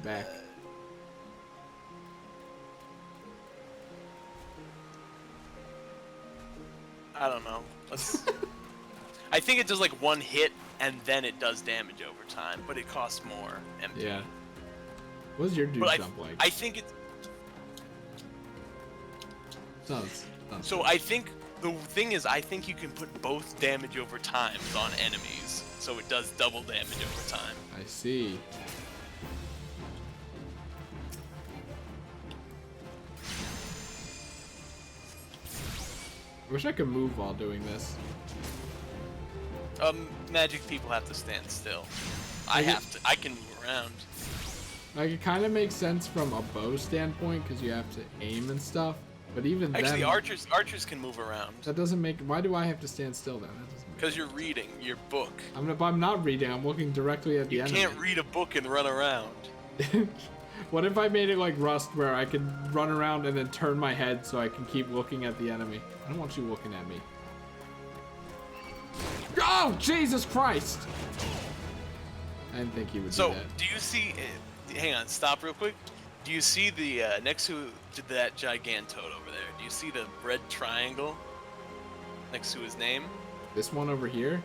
back. I don't know. I think it does like one hit and then it does damage over time, but it costs more MP. Yeah. What does your dude But jump like? I think it. Sounds So I think the thing is, I think you can put both damage over times on enemies, so it does double damage over time. I see. I wish I could move while doing this. Magic people have to stand still. I can move around. Like, it kind of makes sense from a bow standpoint because you have to aim and stuff. But even Actually, then, archers can move around. that doesn't make. Why do I have to stand still then? That doesn't make Because you're reading your book. I'm not reading. I'm looking directly at the You enemy. can't read a book and run around. What if I made it like Rust, where I could run around and then turn my head so I can keep looking at the enemy? I don't want you looking at me. Oh, Jesus Christ! I didn't think you would do that. So, do you see? Hang on, stop real quick. Do you see the next to that Gigantode over there? Do you see the red triangle next to his name? This one over here?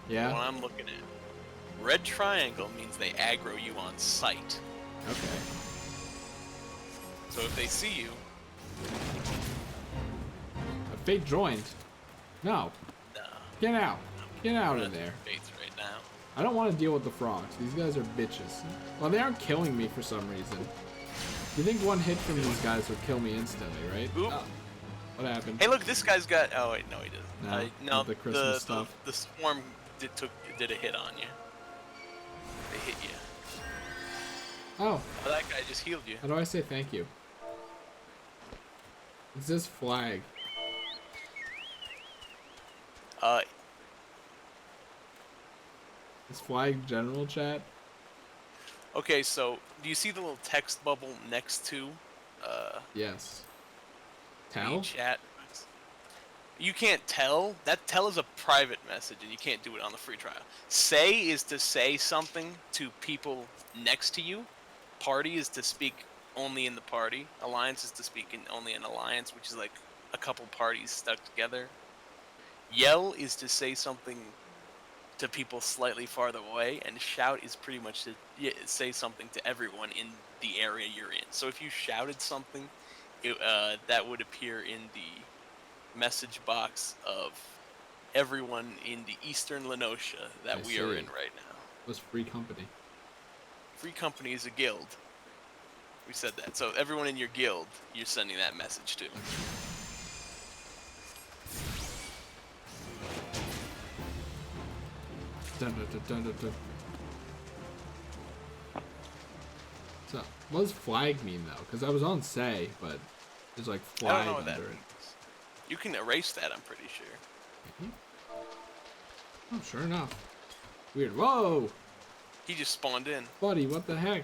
The Yeah. one I'm looking at. Red triangle means they aggro you on sight. Okay. So if they see you, A fate joined. No. nah. Get out. Get out We're of not there. Fates right now. I don't want to deal with the frogs. These guys are bitches. Well, they aren't killing me for some reason. You think one hit from these guys would kill me instantly, right? Oop. Oh. What happened? Hey, look, this guy's got. Oh wait, no, he doesn't. No, the Christmas stuff. The swarm did a hit on you. They hit you. Oh, Oh, that guy just healed you. how do I say thank you? It's this flag. This flag general chat? Okay, so do you see the little text bubble next to Yes. the Tell? chat? You can't tell. That tell is a private message, and you can't do it on the free trial. Say is to say something to people next to you. Party is to speak only in the party. Alliance is to speak only in alliance, which is like a couple parties stuck together. Yell is to say something to people slightly farther away, and shout is pretty much to say something to everyone in the area you're in. So if you shouted something, that would appear in the message box of everyone in the Eastern Lenosha that I we are see. in right now. Was free company. Free company is a guild. We said that. So everyone in your guild, you're sending that message to. Dun, dun, dun, dun, dun, dun. So, what does flag mean though? Because I was on say, but there's like I don't flag know what that under it. means. You can erase that, I'm pretty sure. Oh, sure enough. Weird. Whoa! He just spawned in. Buddy, what the heck?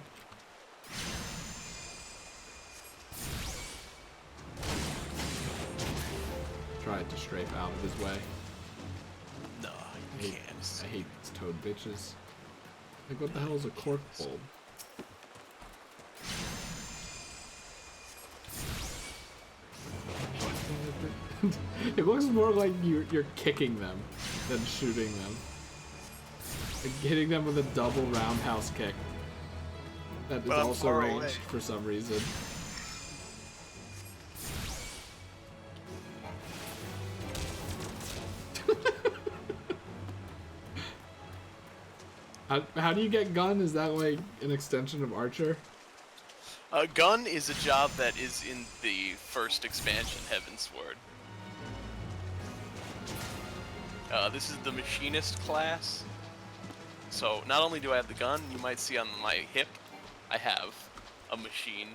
Tried to strafe out of his way. No, I you hate, can't. I hate these toad bitches. Like, what the hell is a cork bulb? It looks more like you're kicking them than shooting them. Like hitting them with a double roundhouse kick. That is But I'm also far ranged away. for some reason. How do you get gun? Is that like an extension of Archer? Gun is a job that is in the first expansion, Heaven's Sword. This is the machinist class. So not only do I have the gun, you might see on my hip, I have a machine.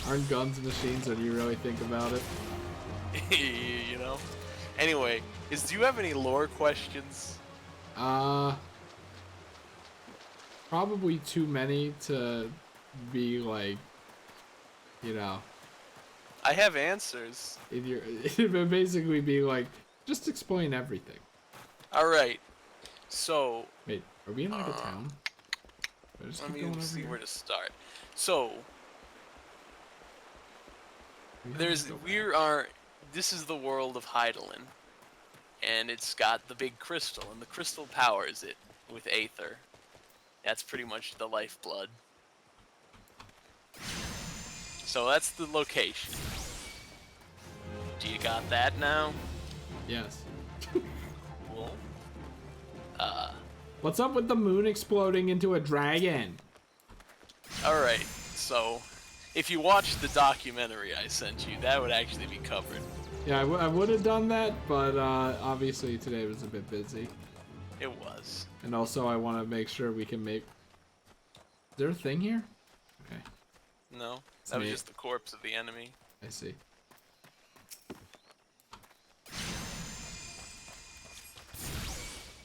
Aren't guns machines when you really think about it? You know? Anyway, do you have any lore questions? Probably too many to be like, you know, I have answers. it would basically be like, just explain everything. Alright. So, Wait, are we in like a town? Just Let keep me going over see here. where to start. So this is the world of Hydaelyn, and it's got the big crystal, and the crystal powers it with Aether. That's pretty much the lifeblood. So that's the location. Do you got that now? Yes. Cool. What's up with the moon exploding into a dragon? Alright, so if you watch the documentary I sent you, that would actually be covered. Yeah, I would have done that, but obviously today was a bit busy. It was. And also I want to make sure we can make... Is there a thing here? Okay, No, that was neat. just the corpse of the enemy. I see.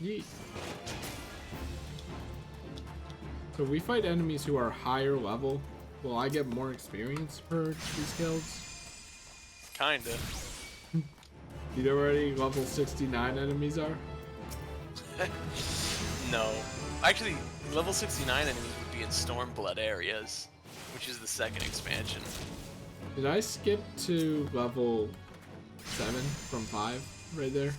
Yeet. So we fight enemies who are higher level. Will I get more experience for these kills? Kinda. You know where any level 69 enemies are? No. Actually, level 69 enemies would be in Stormblood areas, which is the second expansion. Did I skip to level 7 from 5 right there?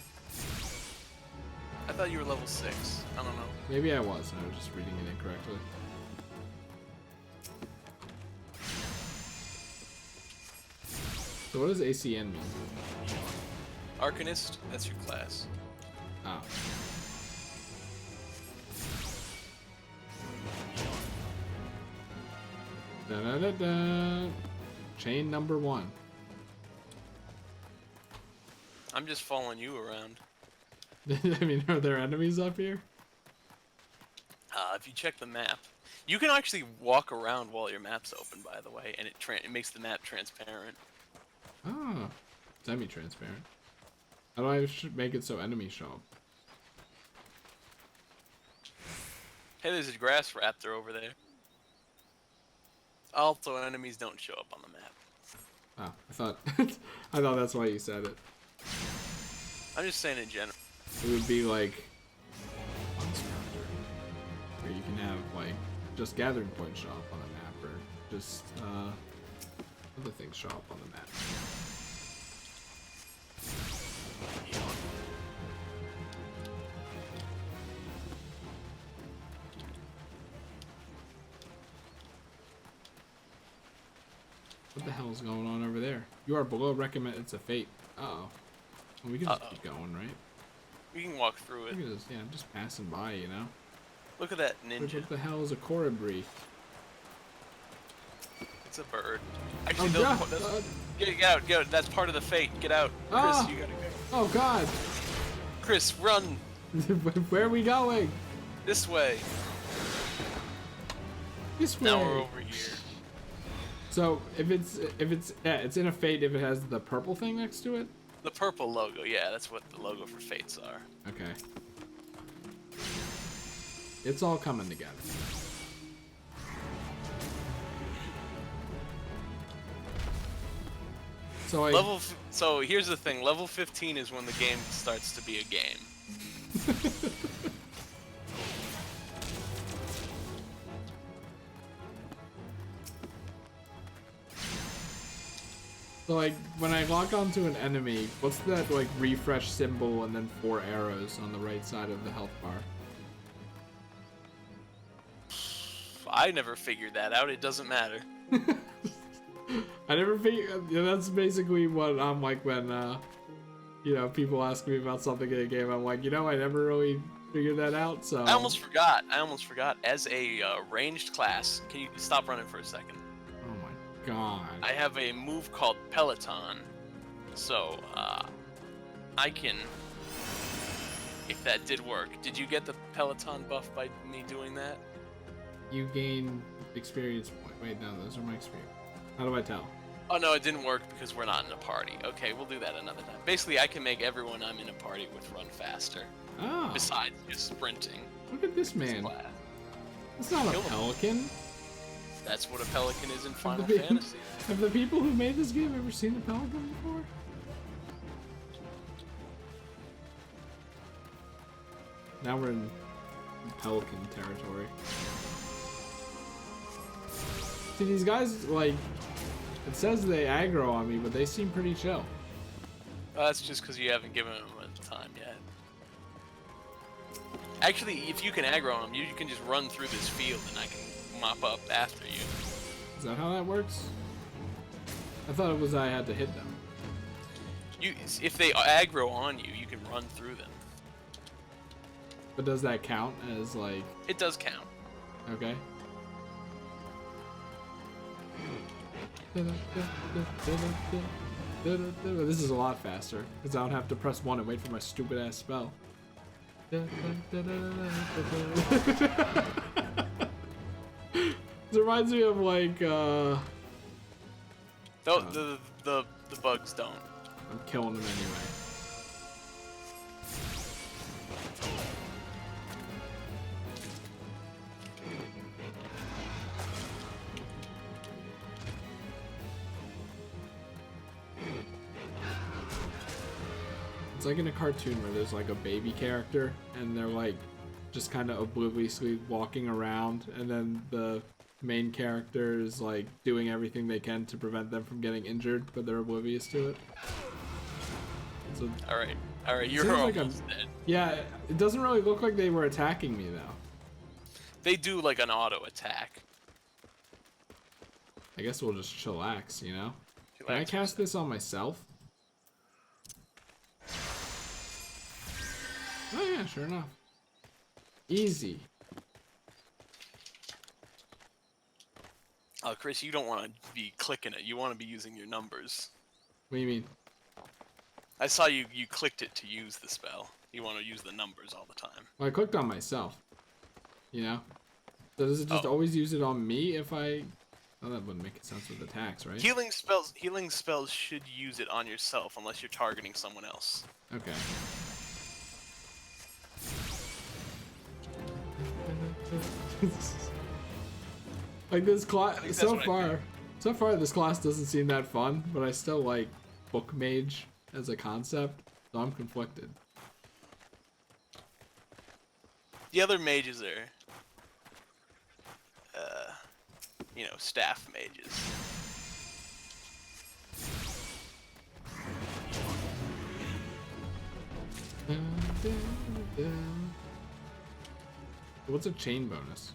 I thought you were level 6. I don't know. Maybe I was, and I was just reading it incorrectly. So what does ACN mean? Arcanist, that's your class. Oh. Da da da da. Chain number 1. I'm just following you around. I mean, are there enemies up here? If you check the map, you can actually walk around while your map's open, by the way, and it makes the map transparent. Oh, semi-transparent. How do I make it so enemies show up? Hey, there's a grass raptor over there. Also, enemies don't show up on the map. Oh, I thought that's why you said it. I'm just saying in general. It would be like Monster where you can have like just gathering points show up on the map, or just other things show up on the map. What the hell is going on over there? You are below recommend. It's a fate. Uh-oh. Well, we can just keep going, right? We can walk through it. Look at this. Yeah, I'm just passing by, you know? Look at that ninja. What the hell is a Colibri? It's a bird. Actually, God. get out, get out. That's part of the fate. Get out. Chris, Ah! you gotta go. Oh, God. Chris, run. Where are we going? This way. This way. Now we're over here. So if it's it's in a fate if it has the purple thing next to it. The purple logo, yeah, that's what the logo for fates are. Okay. It's all coming together. So So here's the thing. Level 15 is when the game starts to be a game. So like when I lock onto an enemy, what's that like refresh symbol and then 4 arrows on the right side of the health bar? I never figured that out. It doesn't matter. I never figured. Yeah, that's basically what I'm like when you know, people ask me about something in a game. I'm like, you know, I never really figured that out. So I almost forgot. As a ranged class, can you stop running for a second? Oh my god. I have a move called Peloton. So, I can... If that did work. Did you get the Peloton buff by me doing that? You gain experience point. Wait, no, those are my experience. How do I tell? Oh no, it didn't work because we're not in a party. Okay, we'll do that another time. Basically, I can make everyone I'm in a party with run faster. Oh. Besides just sprinting. Look at this man. Class. It's not Kill a him. pelican. That's what a pelican is in Final the- Fantasy. Have the people who made this game ever seen a pelican before? Now we're in pelican territory. See, these guys, like, it says they aggro on me, but they seem pretty chill. That's just because you haven't given them enough time yet. Actually, if you can aggro on them, you can just run through this field and I can mop up after you. Is that how that works? I thought it was I had to hit them. If they aggro on you, you can run through them. But does that count as, like... It does count. Okay. This is a lot faster, because I don't have to press 1 and wait for my stupid ass spell. This reminds me of, like, The bugs don't. I'm killing them anyway. It's like in a cartoon where there's like a baby character and they're like just kind of obliviously walking around, and then the main character is like doing everything they can to prevent them from getting injured, but they're oblivious to it. So, all right, you're like almost dead. yeah, it doesn't really look like they were attacking me though. They do like an auto attack. I guess we'll just chillax, you know? Can I cast this on myself? Oh yeah, sure enough. Easy. Oh, Chris, you don't want to be clicking it. You want to be using your numbers. What do you mean? I saw you clicked it to use the spell. You want to use the numbers all the time. Well, I clicked on myself. You know? So does it just always use it on me if I... Oh, that wouldn't make sense with attacks, right? Healing spells should use it on yourself unless you're targeting someone else. Okay. Like this class, so far this class doesn't seem that fun, but I still like Book Mage as a concept, so I'm conflicted. The other mages are, you know, staff mages. What's a chain bonus?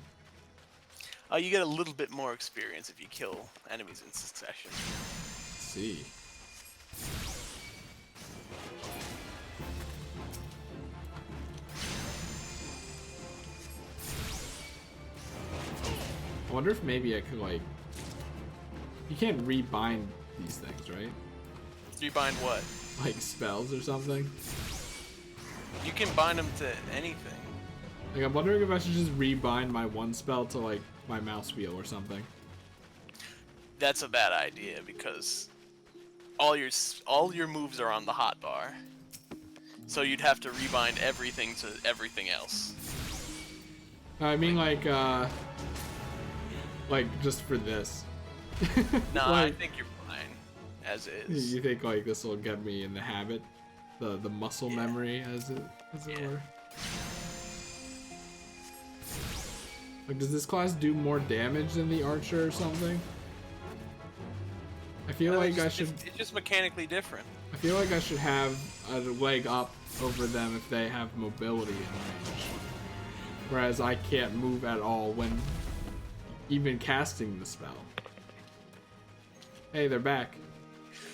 You get a little bit more experience if you kill enemies in succession. Let's see. I wonder if maybe I could, like... You can't rebind these things, right? Rebind what? Like spells or something? You can bind them to anything. Like, I'm wondering if I should just rebind my one spell to, like, my mouse wheel or something. That's a bad idea because all your moves are on the hotbar. So you'd have to rebind everything to everything else. I mean, like just for this. Nah, Like, I think you're fine as is. you think like this will get me in the habit, the muscle memory, as it were. Like, does this class do more damage than the archer or something? I feel like I should. It's just mechanically different. I feel like I should have a leg up over them if they have mobility in range. Whereas I can't move at all when even casting the spell. Hey, they're back.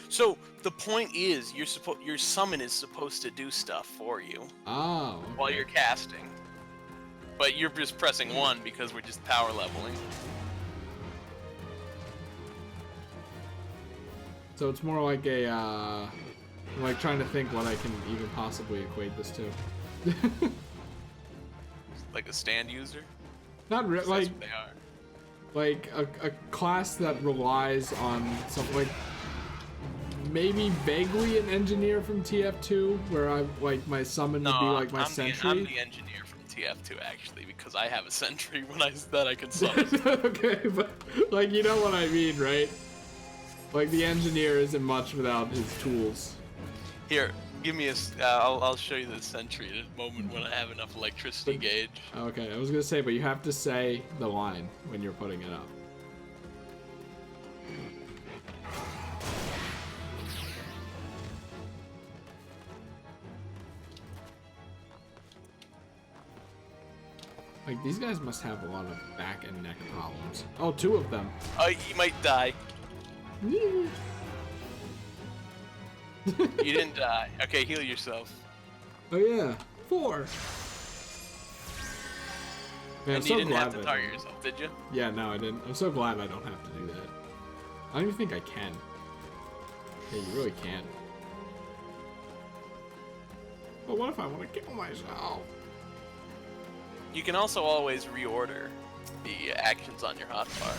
So the point is, your summon is supposed to do stuff for you Oh. Okay. while you're casting, but you're just pressing 1 because we're just power leveling. So it's more like a, I'm like trying to think what I can even possibly equate this to. Like a stand user. Not really, like. That's what they are. Like a class that relies on something like maybe vaguely an engineer from TF2, where I like my summon would be like my sentry. I'm the engineer from TF2 actually, because I have a sentry that I can summon. Okay, but like you know what I mean, right? Like the engineer isn't much without his tools. Here, give me a. I'll show you the sentry in a moment when I have enough electricity gauge. Okay, I was gonna say, but you have to say the line when you're putting it up. Like, these guys must have a lot of back and neck problems. Oh, two of them. You might die. You didn't die. Okay, heal yourself. Oh yeah, 4. Man, I'm And so you didn't glad have to I target don't. yourself, did you? Yeah, no, I didn't. I'm so glad I don't have to do that. I don't even think I can. Yeah, you really can't. But what if I want to kill myself? You can also always reorder the actions on your hotbar.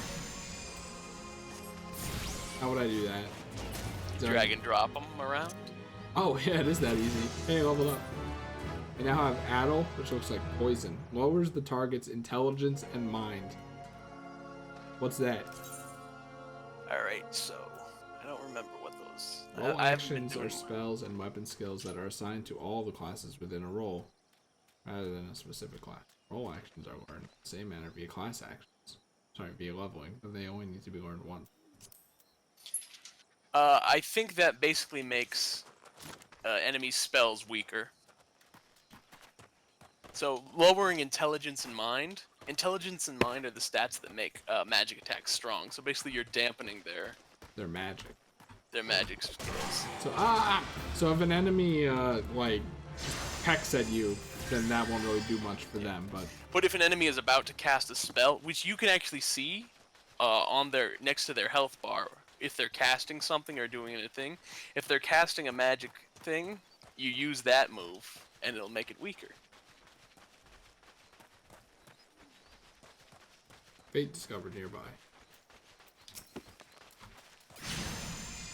How would I do that? Is there- Drag and drop them around. Oh, yeah, it is that easy. Hey, leveled up. I now have Addle, which looks like poison. Lowers the target's intelligence and mind. What's that? Alright, so I don't remember what those. Role I haven't been actions doing are spells and weapon skills that are assigned to all the classes within a role, rather than a specific class. Role actions are learned in the same manner via class actions. Sorry, via leveling, but they only need to be learned once. I think that basically makes enemy spells weaker. So lowering intelligence and mind. Intelligence and mind are the stats that make magic attacks strong. So basically, you're dampening They're magic. their magic skills. So if an enemy like pecks at you, then that won't really do much for them. But if an enemy is about to cast a spell, which you can actually see on their next to their health bar, if they're casting something or doing anything, if they're casting a magic thing, you use that move and it'll make it weaker. Fate discovered nearby.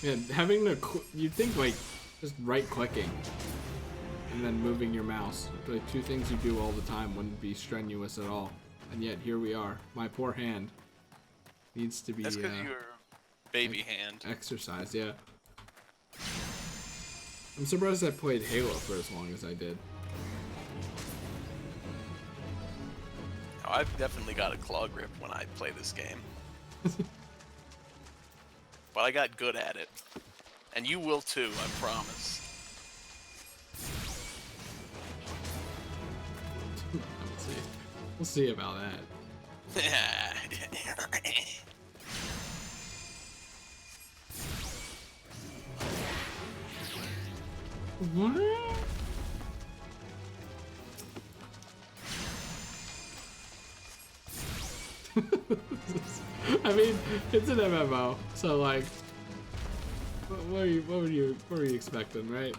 Yeah, having to you'd think like just right clicking and then moving your mouse, like two things you do all the time, wouldn't be strenuous at all. And yet here we are. My poor hand needs to be That's because you're baby hand. exercised. Yeah. I'm surprised I played Halo for as long as I did. Oh, I've definitely got a claw grip when I play this game. But I got good at it. And you will too, I promise. Let's see. We'll see about that. What? I mean, it's an MMO, so like, what were you expecting, right?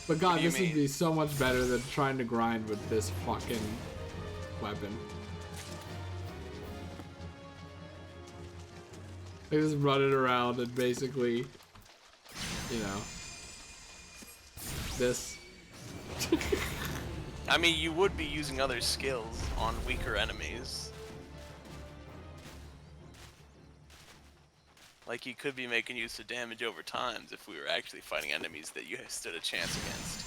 But God, this would be so much better than trying to grind with this fucking weapon. I just run it around and basically, you know, this. I mean, you would be using other skills on weaker enemies. Like, you could be making use of damage over times if we were actually fighting enemies that you stood a chance against.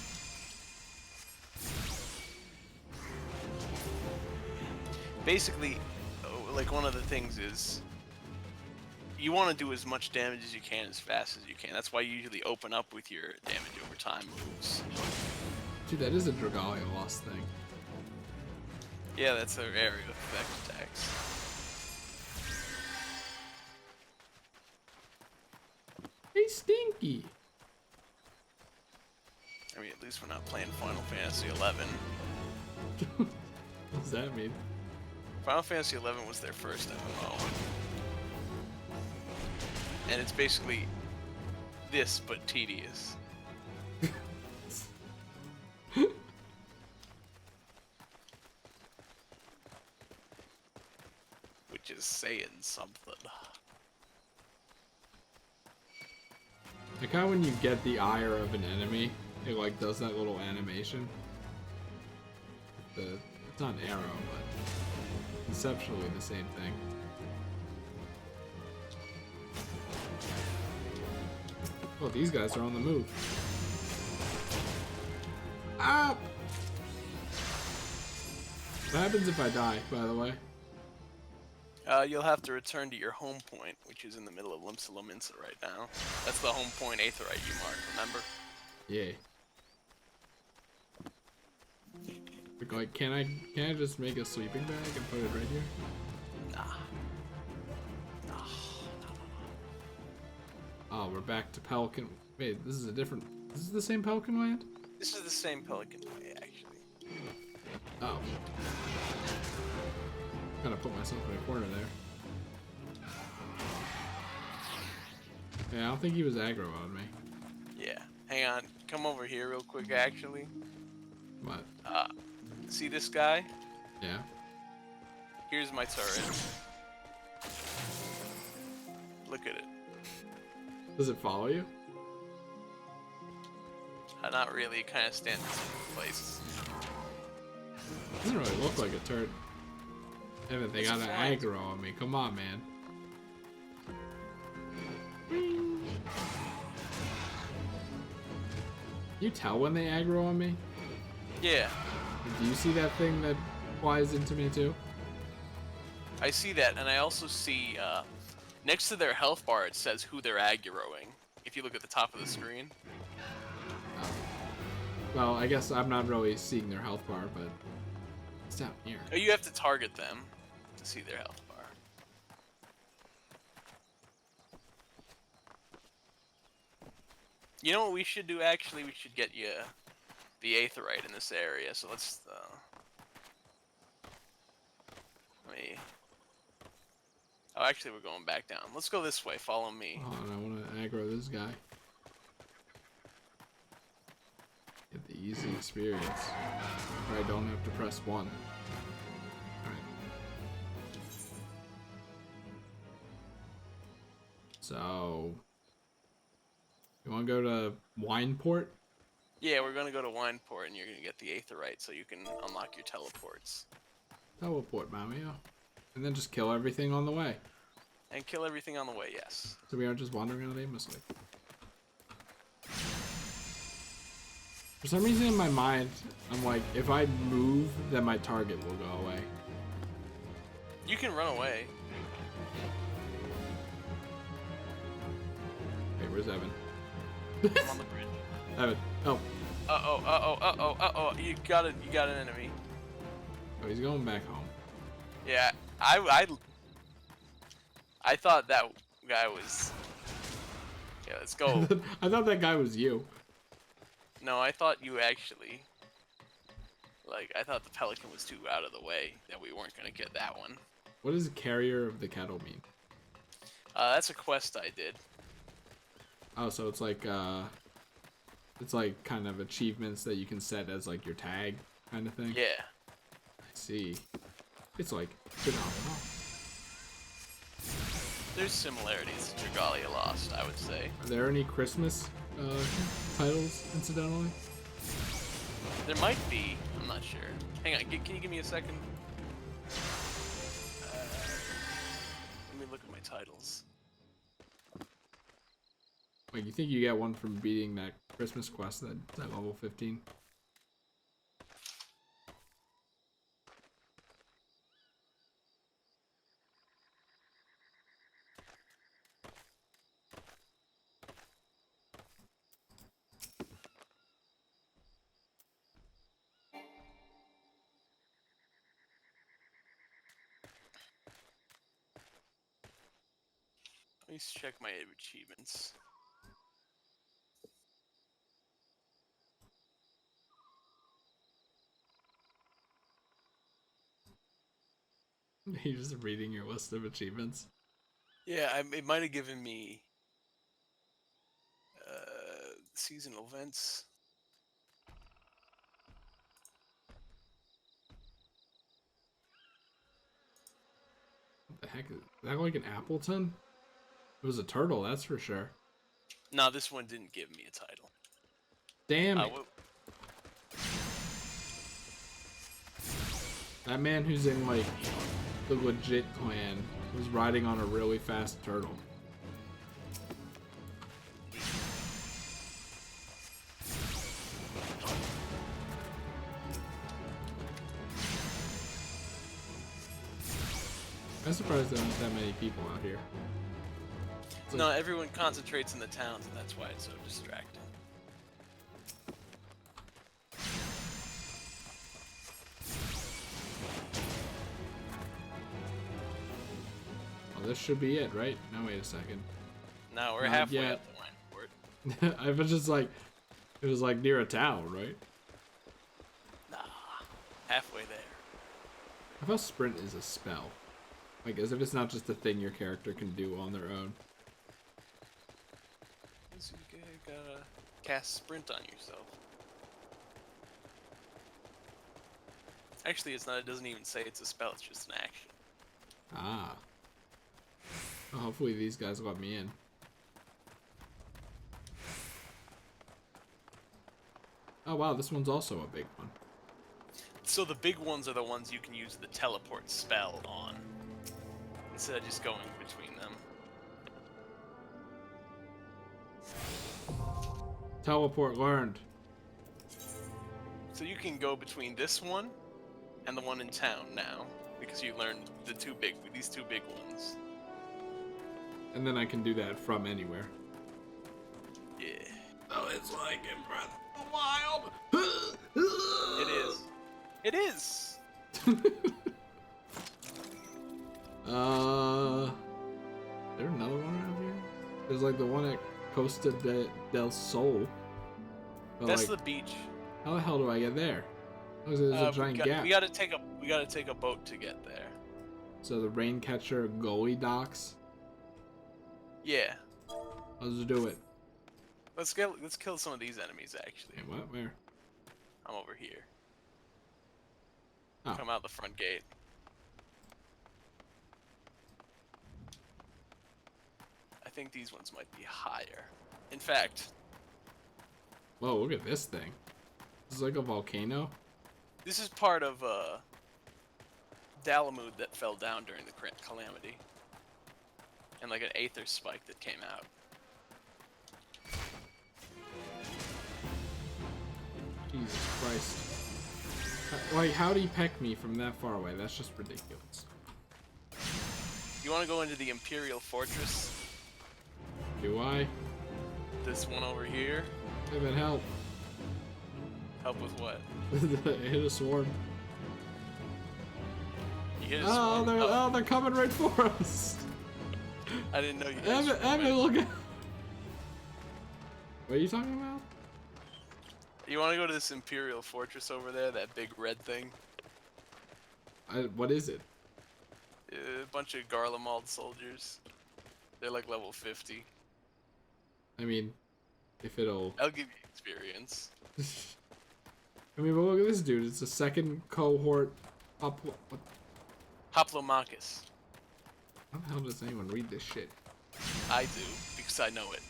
Basically, like, one of the things is you want to do as much damage as you can as fast as you can. That's why you usually open up with your damage over time moves. Dude, that is a Dragalia lost thing. Yeah, that's their area of effect attacks. Hey, Stinky! I mean, at least we're not playing Final Fantasy XI. What does that mean? Final Fantasy XI was their first MMO. And it's basically this, but tedious. Which is saying something. Like how when you get the ire of an enemy, it like does that little animation. It's not an arrow, but conceptually the same thing. Oh, these guys are on the move. Ah! What happens if I die, by the way? You'll have to return to your home point, which is in the middle of Limsa Lominsa right now. That's the home point Aetheryte you marked, remember? Yeah. Like, can I just make a sleeping bag and put it right here? Nah. Oh, we're back to Pelican. Wait, this is a different. This is the same Pelican Land? This is the same Pelican Way, actually. Oh. Kind of put myself in a corner there. Yeah, I don't think he was aggro on me. Yeah. Hang on. Come over here real quick, actually. What? See this guy? Yeah. Here's my turret. Look at it. Does it follow you? Not really. It kind of stands in place. Doesn't really look like a turret. Evan, they It's got an flying. aggro on me. Come on, man. You tell when they aggro on me? Yeah. Do you see that thing that flies into me too? I see that, and I also see, next to their health bar, it says who they're aggroing. If you look at the top of the screen. Oh. Well, I guess I'm not really seeing their health bar, but it's down here. Oh, you have to target them to see their health bar. You know what we should do, actually? We should get you the Aetheryte in this area, so let's, let me... Oh, actually, we're going back down. Let's go this way. Follow me. Oh, and I want to aggro this guy. Get the easy experience. Where I don't have to press 1. Alright. So... You want to go to Wineport? Yeah, we're gonna go to Wineport, and you're gonna get the Aetheryte so you can unlock your teleports. Teleport, Mario. And then just kill everything on the way. And kill everything on the way, yes. So we aren't just wandering around aimlessly. For some reason in my mind, I'm like, if I move, then my target will go away. You can run away. Hey, where's Evan? I'm on the bridge. Evan. Oh. Uh-oh. You got an enemy. Oh, he's going back home. Yeah, I thought that guy was... Yeah, let's go. I thought that guy was you. No, I thought you actually... Like, I thought the Pelican was too out of the way, that we weren't gonna get that one. What does Carrier of the Kettle mean? That's a quest I did. Oh, so it's like kind of achievements that you can set as like your tag kind of thing? Yeah. I see. It's like phenomenal. There's similarities to Dragalia Lost, I would say. Are there any Christmas titles, incidentally? There might be. I'm not sure. Hang on. Can you give me a second? Let me look at my titles. Like, you think you get one from beating that Christmas quest that's at level 15? Let me check my achievements. You're just reading your list of achievements. Yeah, it might have given me seasonal events. What the heck? Is that like an Appleton? It was a turtle, that's for sure. No, this one didn't give me a title. Damn it. That man who's in like the legit clan was riding on a really fast turtle. I'm surprised there aren't that many people out here. It's No, like- everyone concentrates in the towns, and that's why it's so distracting. Oh, this should be it, right? No, wait a second. No, we're Not halfway yet. up the wine port. I was just like, it was like near a town, right? Nah, halfway there. I thought sprint is a spell. Like, as if it's not just a thing your character can do on their own. So you gotta cast sprint on yourself. Actually, it's not. It doesn't even say it's a spell. It's just an action. Ah. Well, hopefully these guys let me in. Oh wow, this one's also a big one. So the big ones are the ones you can use the teleport spell on, instead of just going between them. Teleport learned. So you can go between this one and the one in town now, because you learned these two big ones. And then I can do that from anywhere. Yeah, Oh, it's like in Breath of the Wild. it is. It is. Is there another one around here? There's like the one at Costa del Sol. But That's like, the beach. how the hell do I get there? Oh, there's a giant gap. We gotta take a boat to get there. So the Raincatcher Gully docks. Yeah. Let's do it. Let's kill some of these enemies actually. Hey, what? Where? I'm over here. Oh. Come out the front gate. I think these ones might be higher. In fact, Whoa, look at this thing. This is like a volcano. this is part of Dalamud that fell down during the calamity. And like an aether spike that came out. Jesus Christ. Like, how'd he peck me from that far away? That's just ridiculous. You want to go into the Imperial Fortress? Do I? This one over here? Hey, then help. Help with what? I hit a swarm. You hit a Oh, swarm? they're coming right for us. I didn't know you guys Evan, look at. What are you talking about? You want to go to this Imperial Fortress over there? That big red thing? What is it? A bunch of Garlemald soldiers. They're like level 50. I mean, if it'll. I'll give you experience. I mean, but look at this dude. It's a second cohort up. What Hoplomachus. how the hell does anyone read this shit? I do, because I know it.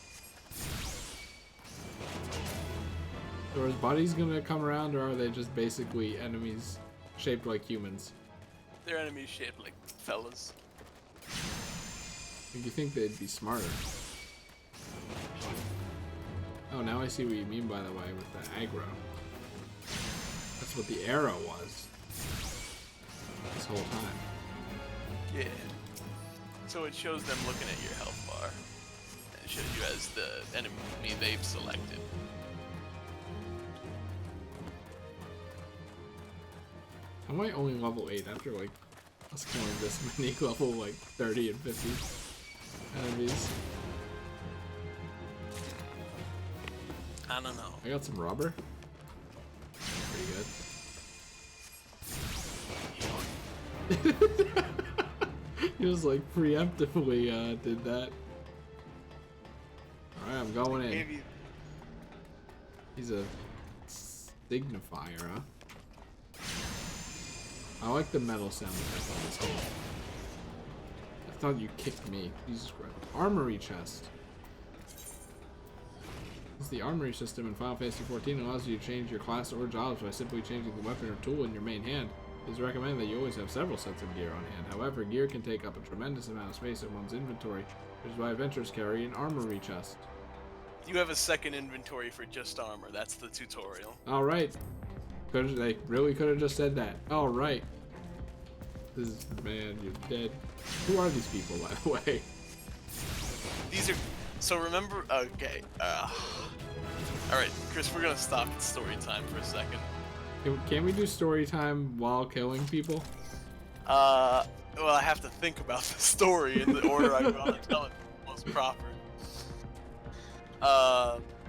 So are his buddies gonna come around, or are they just basically enemies shaped like humans? They're enemies shaped like fellas. Like, you think they'd be smarter? Oh, now I see what you mean, by the way, with the aggro. That's what the arrow was. This whole time. Yeah. So it shows them looking at your health bar. And it shows you as the enemy they've selected. Am I only level 8 after, like, us killing this many level, like, 30 and 50 enemies? I don't know. I got some rubber. Pretty good. He was, like, preemptively, did that. Alright, I'm going in. Maybe He's a signifier, huh? I like the metal sound effect on this game. I thought you kicked me. Jesus Christ. Armory chest. It's the armory system in Final Fantasy XIV allows you to change your class or jobs by simply changing the weapon or tool in your main hand. It is recommended that you always have several sets of gear on hand. However, gear can take up a tremendous amount of space in one's inventory, which is why adventurers carry an armory chest. you have a second inventory for just armor. That's the tutorial. Alright. They really could have just said that. Alright. This man, you're dead. Who are these people, by the way? These are. So remember. Okay. All right, Chris. We're gonna stop at story time for a second. Can we do story time while killing people? Well, I have to think about the story in the order I want to tell it most proper.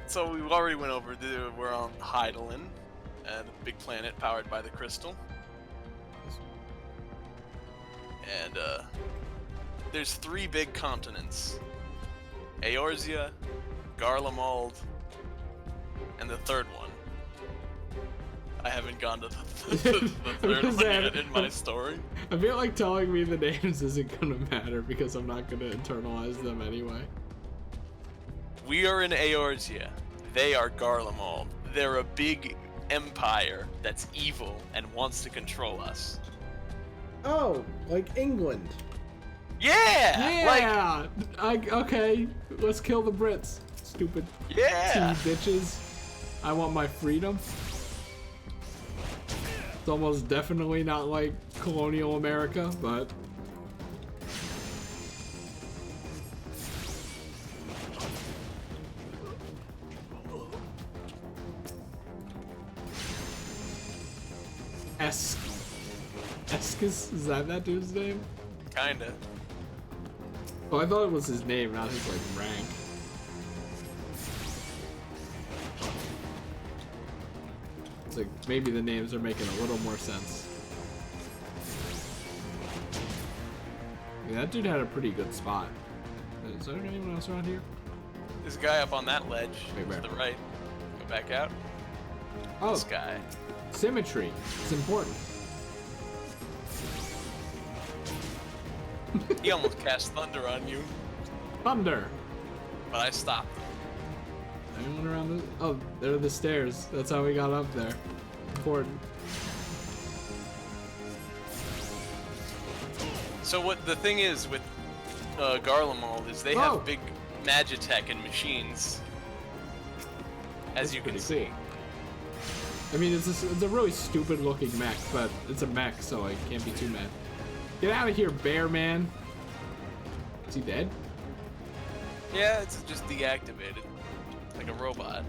So we already went over. We're on Hydaelyn, the big planet powered by the crystal. And there's 3 big continents: Eorzea, Garlemald, and the third one. I haven't gone to the third one yet in my story. I feel like telling me the names isn't gonna matter because I'm not gonna internalize them anyway. We are in Eorzea. They are Garlemald. They're a big empire that's evil and wants to control us. Oh, like England. Yeah! Okay, let's kill the Brits. Stupid Yeah! tea bitches. I want my freedom. It's almost definitely not like colonial America, but... Eskis? Is that dude's name? Kinda. Oh, I thought it was his name, not his, like, rank. It's like, maybe the names are making a little more sense. Yeah, that dude had a pretty good spot. Is there anyone else around here? This guy up on that ledge Wait, where? to the right. Go back out. Oh, This guy. symmetry. It's important. He almost cast thunder on you, Thunder! but I stopped him. Anyone around the... Oh, there are the stairs. That's how we got up there. Important. So what the thing is with Garlemald is they Whoa. have big magitech and machines, as you can pretty see. I mean, it's a really stupid looking mech, but it's a mech, so I can't be too mad. Get out of here, bear man. Is he dead? Yeah, it's just deactivated, like a robot.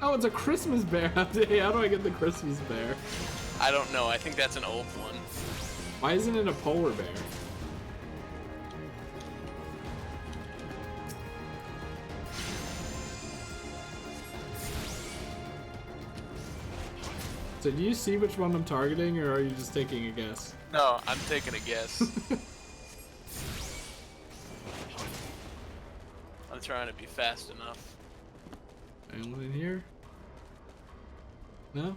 Oh, it's a Christmas bear. How do I get the Christmas bear? I don't know. I think that's an old one. Why isn't it a polar bear? So do you see which one I'm targeting, or are you just taking a guess? No, I'm taking a guess. I'm trying to be fast enough. Anyone in here? No?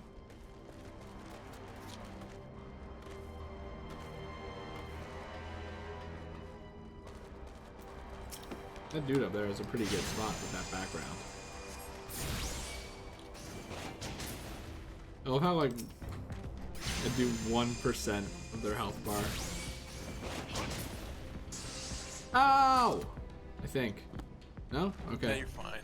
That dude up there has a pretty good spot with that background. I love how, like, I do 1% of their health bar. Ow! I think. No? Yeah, Okay. you're fine.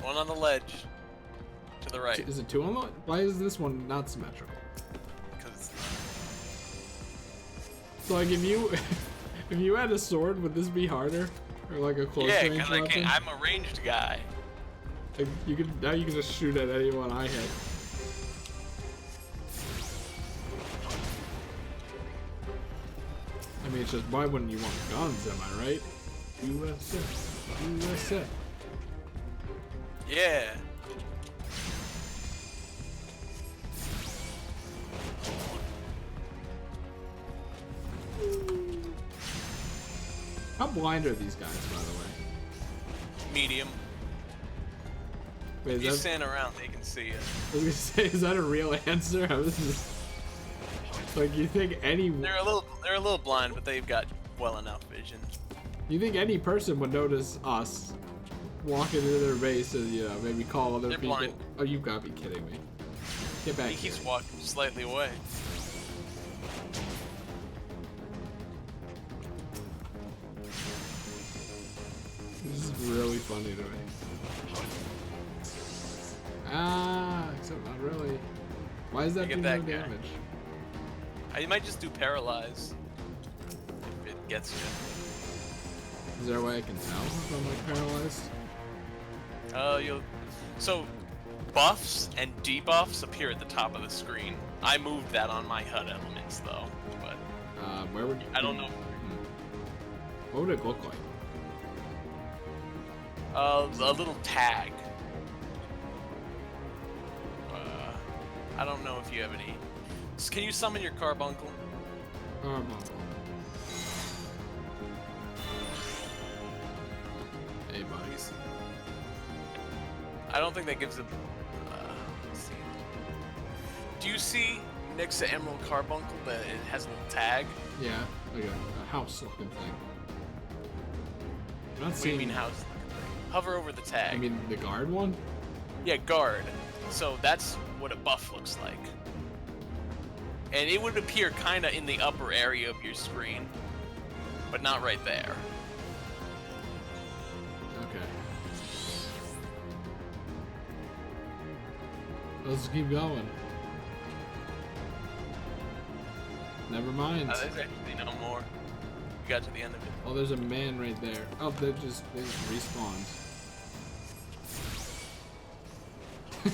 One on the ledge. To the right. Is it 2 on the... Why is this one not symmetrical? Because it's So, like, if you... if you had a sword, would this be harder? Or, like, a close yeah, range because weapon? I'm a ranged guy. Like, now you can just shoot at anyone I hit. I mean, it's just, why wouldn't you want guns, am I right? USA. USA. Yeah. How blind are these guys, by the way? Medium. Wait, If you is that, stand around, they can see you. I was gonna say, is that a real answer? I was just... Like, you think any... They're a little blind, but they've got well enough vision. You think any person would notice us walking into their base and, you know, maybe call other They're people? blind. Oh, you gotta be kidding me. Get back He here. keeps walking slightly away. funny to me. Ah, except not really. Why is that Get doing no that guy. damage? I might just do paralyze. If it gets you. Is there a way I can tell if I'm like paralyzed? So buffs and debuffs appear at the top of the screen. I moved that on my HUD elements though, but Where would I don't know. What would it look like? A little tag. I don't know if you have any. Can you summon your carbuncle? Hey, buddies. I don't think that gives a. Let's see. Do you see next to Emerald Carbuncle that it has a little tag? Yeah, like a house-looking thing. I'm not What do you seeing. mean house? Hover over the tag. I mean the guard one. Yeah, guard. So that's what a buff looks like. And it would appear kind of in the upper area of your screen, but not right there. Okay. Let's keep going. Never mind. There's actually no more. We got to the end of it. Oh, there's a man right there. Oh, they just respawned.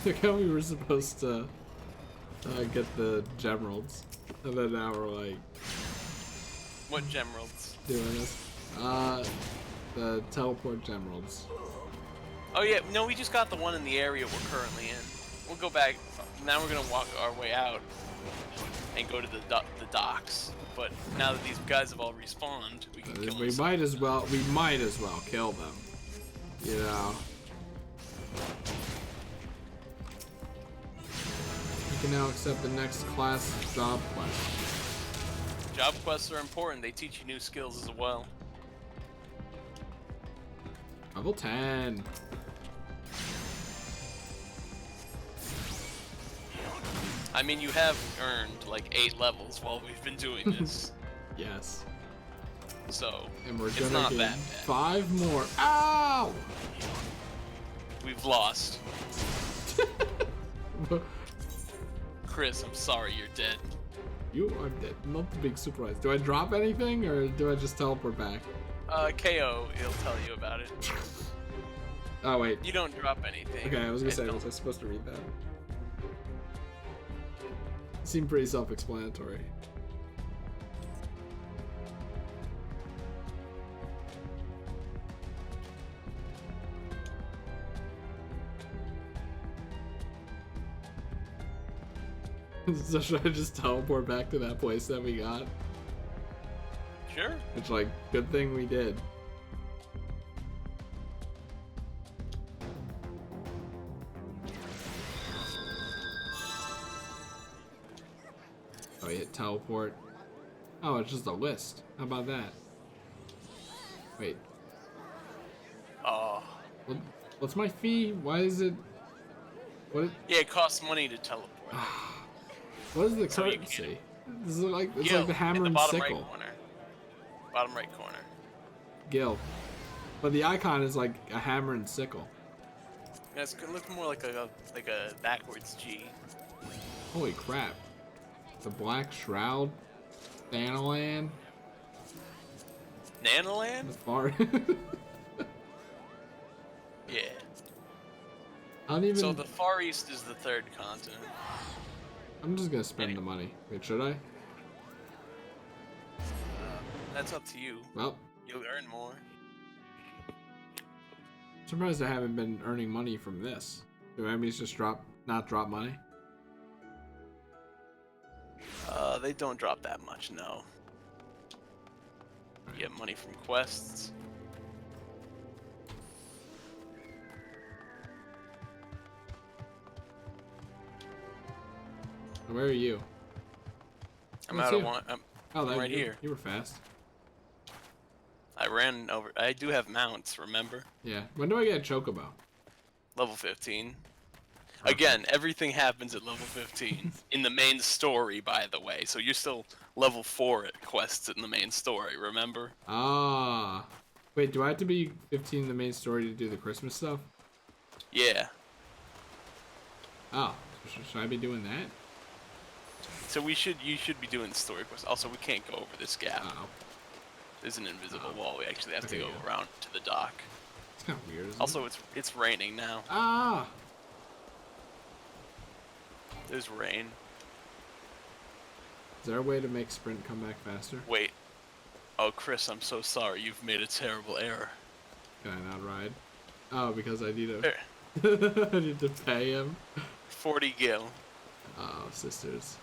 Look how we were supposed to get the gemeralds, and then now we're like What gemeralds? doing this. The teleport gemeralds. Oh yeah, no, we just got the one in the area we're currently in. We'll go back. Now we're gonna walk our way out and go to the docks. But now that these guys have all respawned, we can kill We them. might as well kill them. You know. You can now accept the next class job quest. Job quests are important. They teach you new skills as well. Level 10. I mean, you have earned like 8 levels while we've been doing this, Yes. so And we're it's gonna not get that bad. 5 more. Ow! We've lost. Chris, I'm sorry you're dead. You are dead. Not the big surprise. Do I drop anything or do I just teleport back? KO, he'll tell you about it. Oh wait. You don't drop anything. Okay, I was gonna say, don't- was I supposed to read that? Seemed pretty self-explanatory. So should I just teleport back to that place that we got? Sure. It's like, good thing we did. Oh, you hit teleport. Oh, it's just a list. How about that? Wait, Oh. what's my fee? Why is it? What? Yeah, it costs money to teleport. What is the So you currency? This is like it's Gil, like the hammer in the and bottom sickle. right corner. Bottom right corner. Gil. But the icon is like a hammer and sickle. Yeah, it looks more like a backwards G. Holy crap. The Black Shroud. Thanalan. Nanoland? The far. Yeah. I don't even. So the Far East is the third continent. I'm just gonna spend the money. Wait, should I? That's up to you. Well, You'll earn more. surprised I haven't been earning money from this. Do enemies just not drop money? They don't drop that much, no. You get money from quests. Where are you? I'm That's out of you. one. Oh, I'm right you, here. You were fast. I ran over. I do have mounts, remember? Yeah. When do I get a chocobo? Level 15. Again, everything happens at level 15 in the main story, by the way. So you're still level 4 at quests in the main story. Remember? Ah. Wait, do I have to be 15 in the main story to do the Christmas stuff? Yeah. Oh, should I be doing that? So you should be doing the story quest. Also, we can't go over this gap. Oh, There's an invisible wall. We actually have Okay, to go yeah. around to the dock. it's kind of weird, isn't Also, it? it's raining now. Ah! There's rain. Is there a way to make sprint come back faster? Wait. Oh, Chris, I'm so sorry. You've made a terrible error. Can I not ride? Oh, because I need There. I need to pay him. 40 gil. Oh, sisters.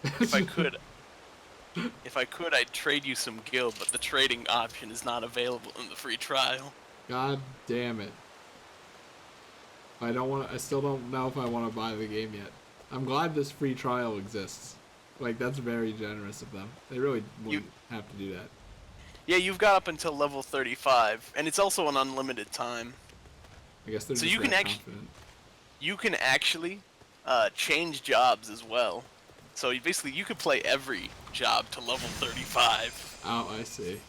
If I could, I'd trade you some gil, but the trading option is not available in the free trial. God damn it. I don't want. I still don't know if I want to buy the game yet. I'm glad this free trial exists. Like, that's very generous of them. They really wouldn't have to do that. Yeah, you've got up until level 35, and it's also an unlimited time. I guess they're So just you can that actu- confident. You can actually change jobs as well. So basically, you could play every job to level 35, Oh, I see.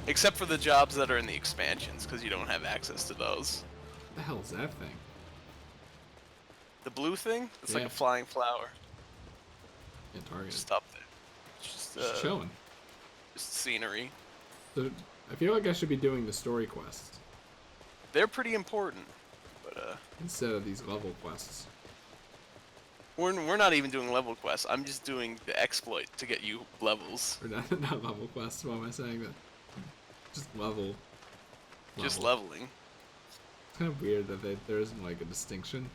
except for the jobs that are in the expansions, because you don't have access to those. What the hell is that thing? The blue thing? It's like Yeah. a flying flower. Can't target it. Just up there. It's Just chilling. just scenery. So, I feel like I should be doing the story quests They're pretty important, but instead of these level quests. we're not even doing level quests. I'm just doing the exploit to get you levels. Or not, not level quests, why am I saying that? Just level. Just leveling. It's kind of weird that there isn't like a distinction.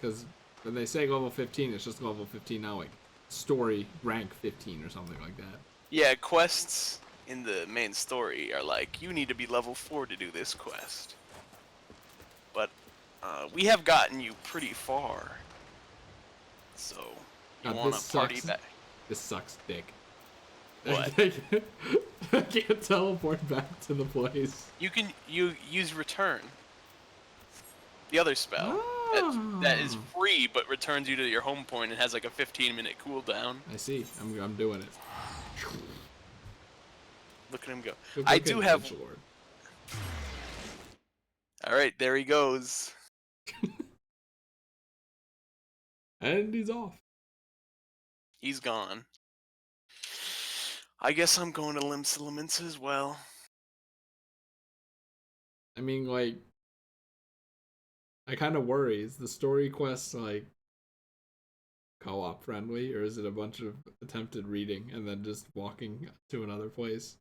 Because when they say level 15, it's just level 15 now, like story rank 15 or something like that. Yeah, quests in the main story are like, you need to be level 4 to do this quest. But we have gotten you pretty far. So, you God, want this to party sucks. back? This sucks dick. What? I can't teleport back to the place. You can use return. The other spell. That is free, but returns you to your home point and has like a 15-minute cooldown. I see. I'm doing it. Look at him go. Good I look do at have. Edgelord. All right, there he goes. And he's off. He's gone. I guess I'm going to Limsa as well. I mean, like, I kind of worry. Is the story quest like co-op friendly, or is it a bunch of attempted reading and then just walking to another place?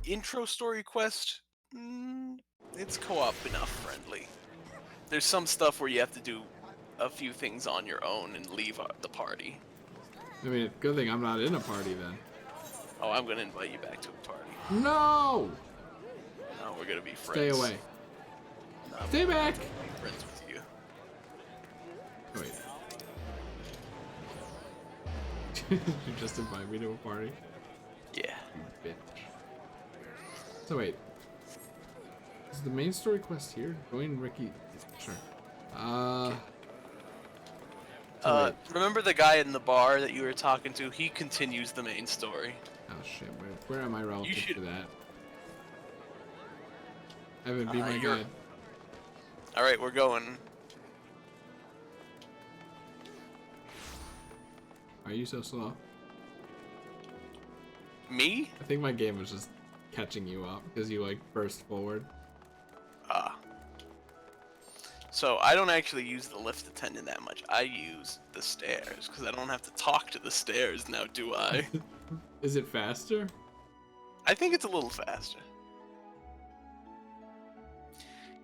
Intro story quest. It's co-op enough friendly. There's some stuff where you have to do a few things on your own and leave the party. I mean, good thing I'm not in a party then. Oh, I'm gonna invite you back to a party. No! No, we're gonna be friends. Stay away. No, Stay back! I'm gonna be friends with you. Wait. You just invite me to a party? Yeah. You bitch. So wait. Is the main story quest here? Join Ricky. Sure. So wait. Remember the guy in the bar that you were talking to? He continues the main story. Oh shit, where am I relative should- to that? Evan, be my you're- guide. Alright, we're going. Are you so slow? Me? I think my game was just catching you up because you like burst forward. So I don't actually use the lift attendant that much. I use the stairs because I don't have to talk to the stairs now, do I? Is it faster? I think it's a little faster.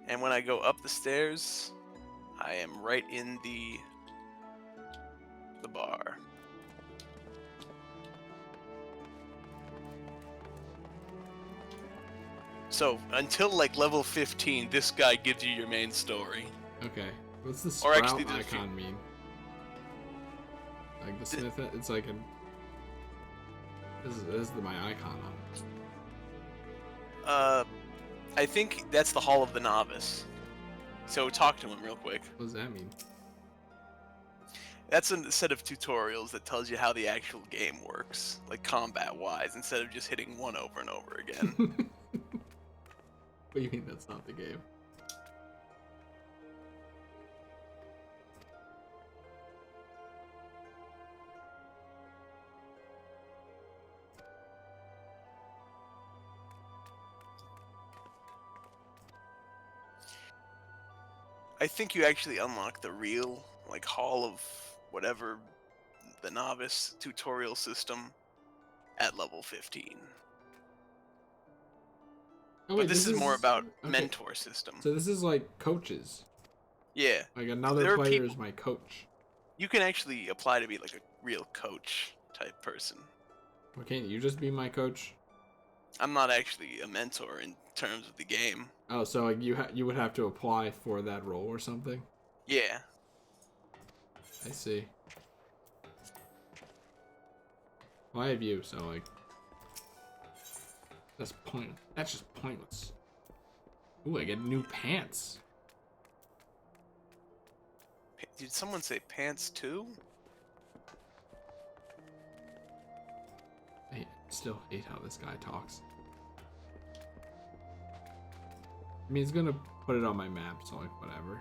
And when I go up the stairs, I am right in the bar. So until like level 15, this guy gives you your main story. Okay. What's the Or sprout actually, there's a few- icon mean? Like the Smith, it's like an. This is my icon on it. I think that's the Hall of the Novice. So talk to him real quick. What does that mean? That's a set of tutorials that tells you how the actual game works, like combat-wise, instead of just hitting one over and over again. What do you mean that's not the game? I think you actually unlock the real, like, Hall of whatever, the novice tutorial system at level 15. Oh But wait, this is more about okay. mentor system. So this is like coaches. Yeah. Like another There are player people- is my coach. You can actually apply to be like a real coach type person. Well, can't you just be my coach? I'm not actually a mentor in terms of the game. Oh, so like you would have to apply for that role or something? Yeah. I see. Well, I have you, so like that's point. That's just pointless. Ooh, I get new pants. Did someone say pants too? I still hate how this guy talks. I mean, he's gonna put it on my map, so like whatever.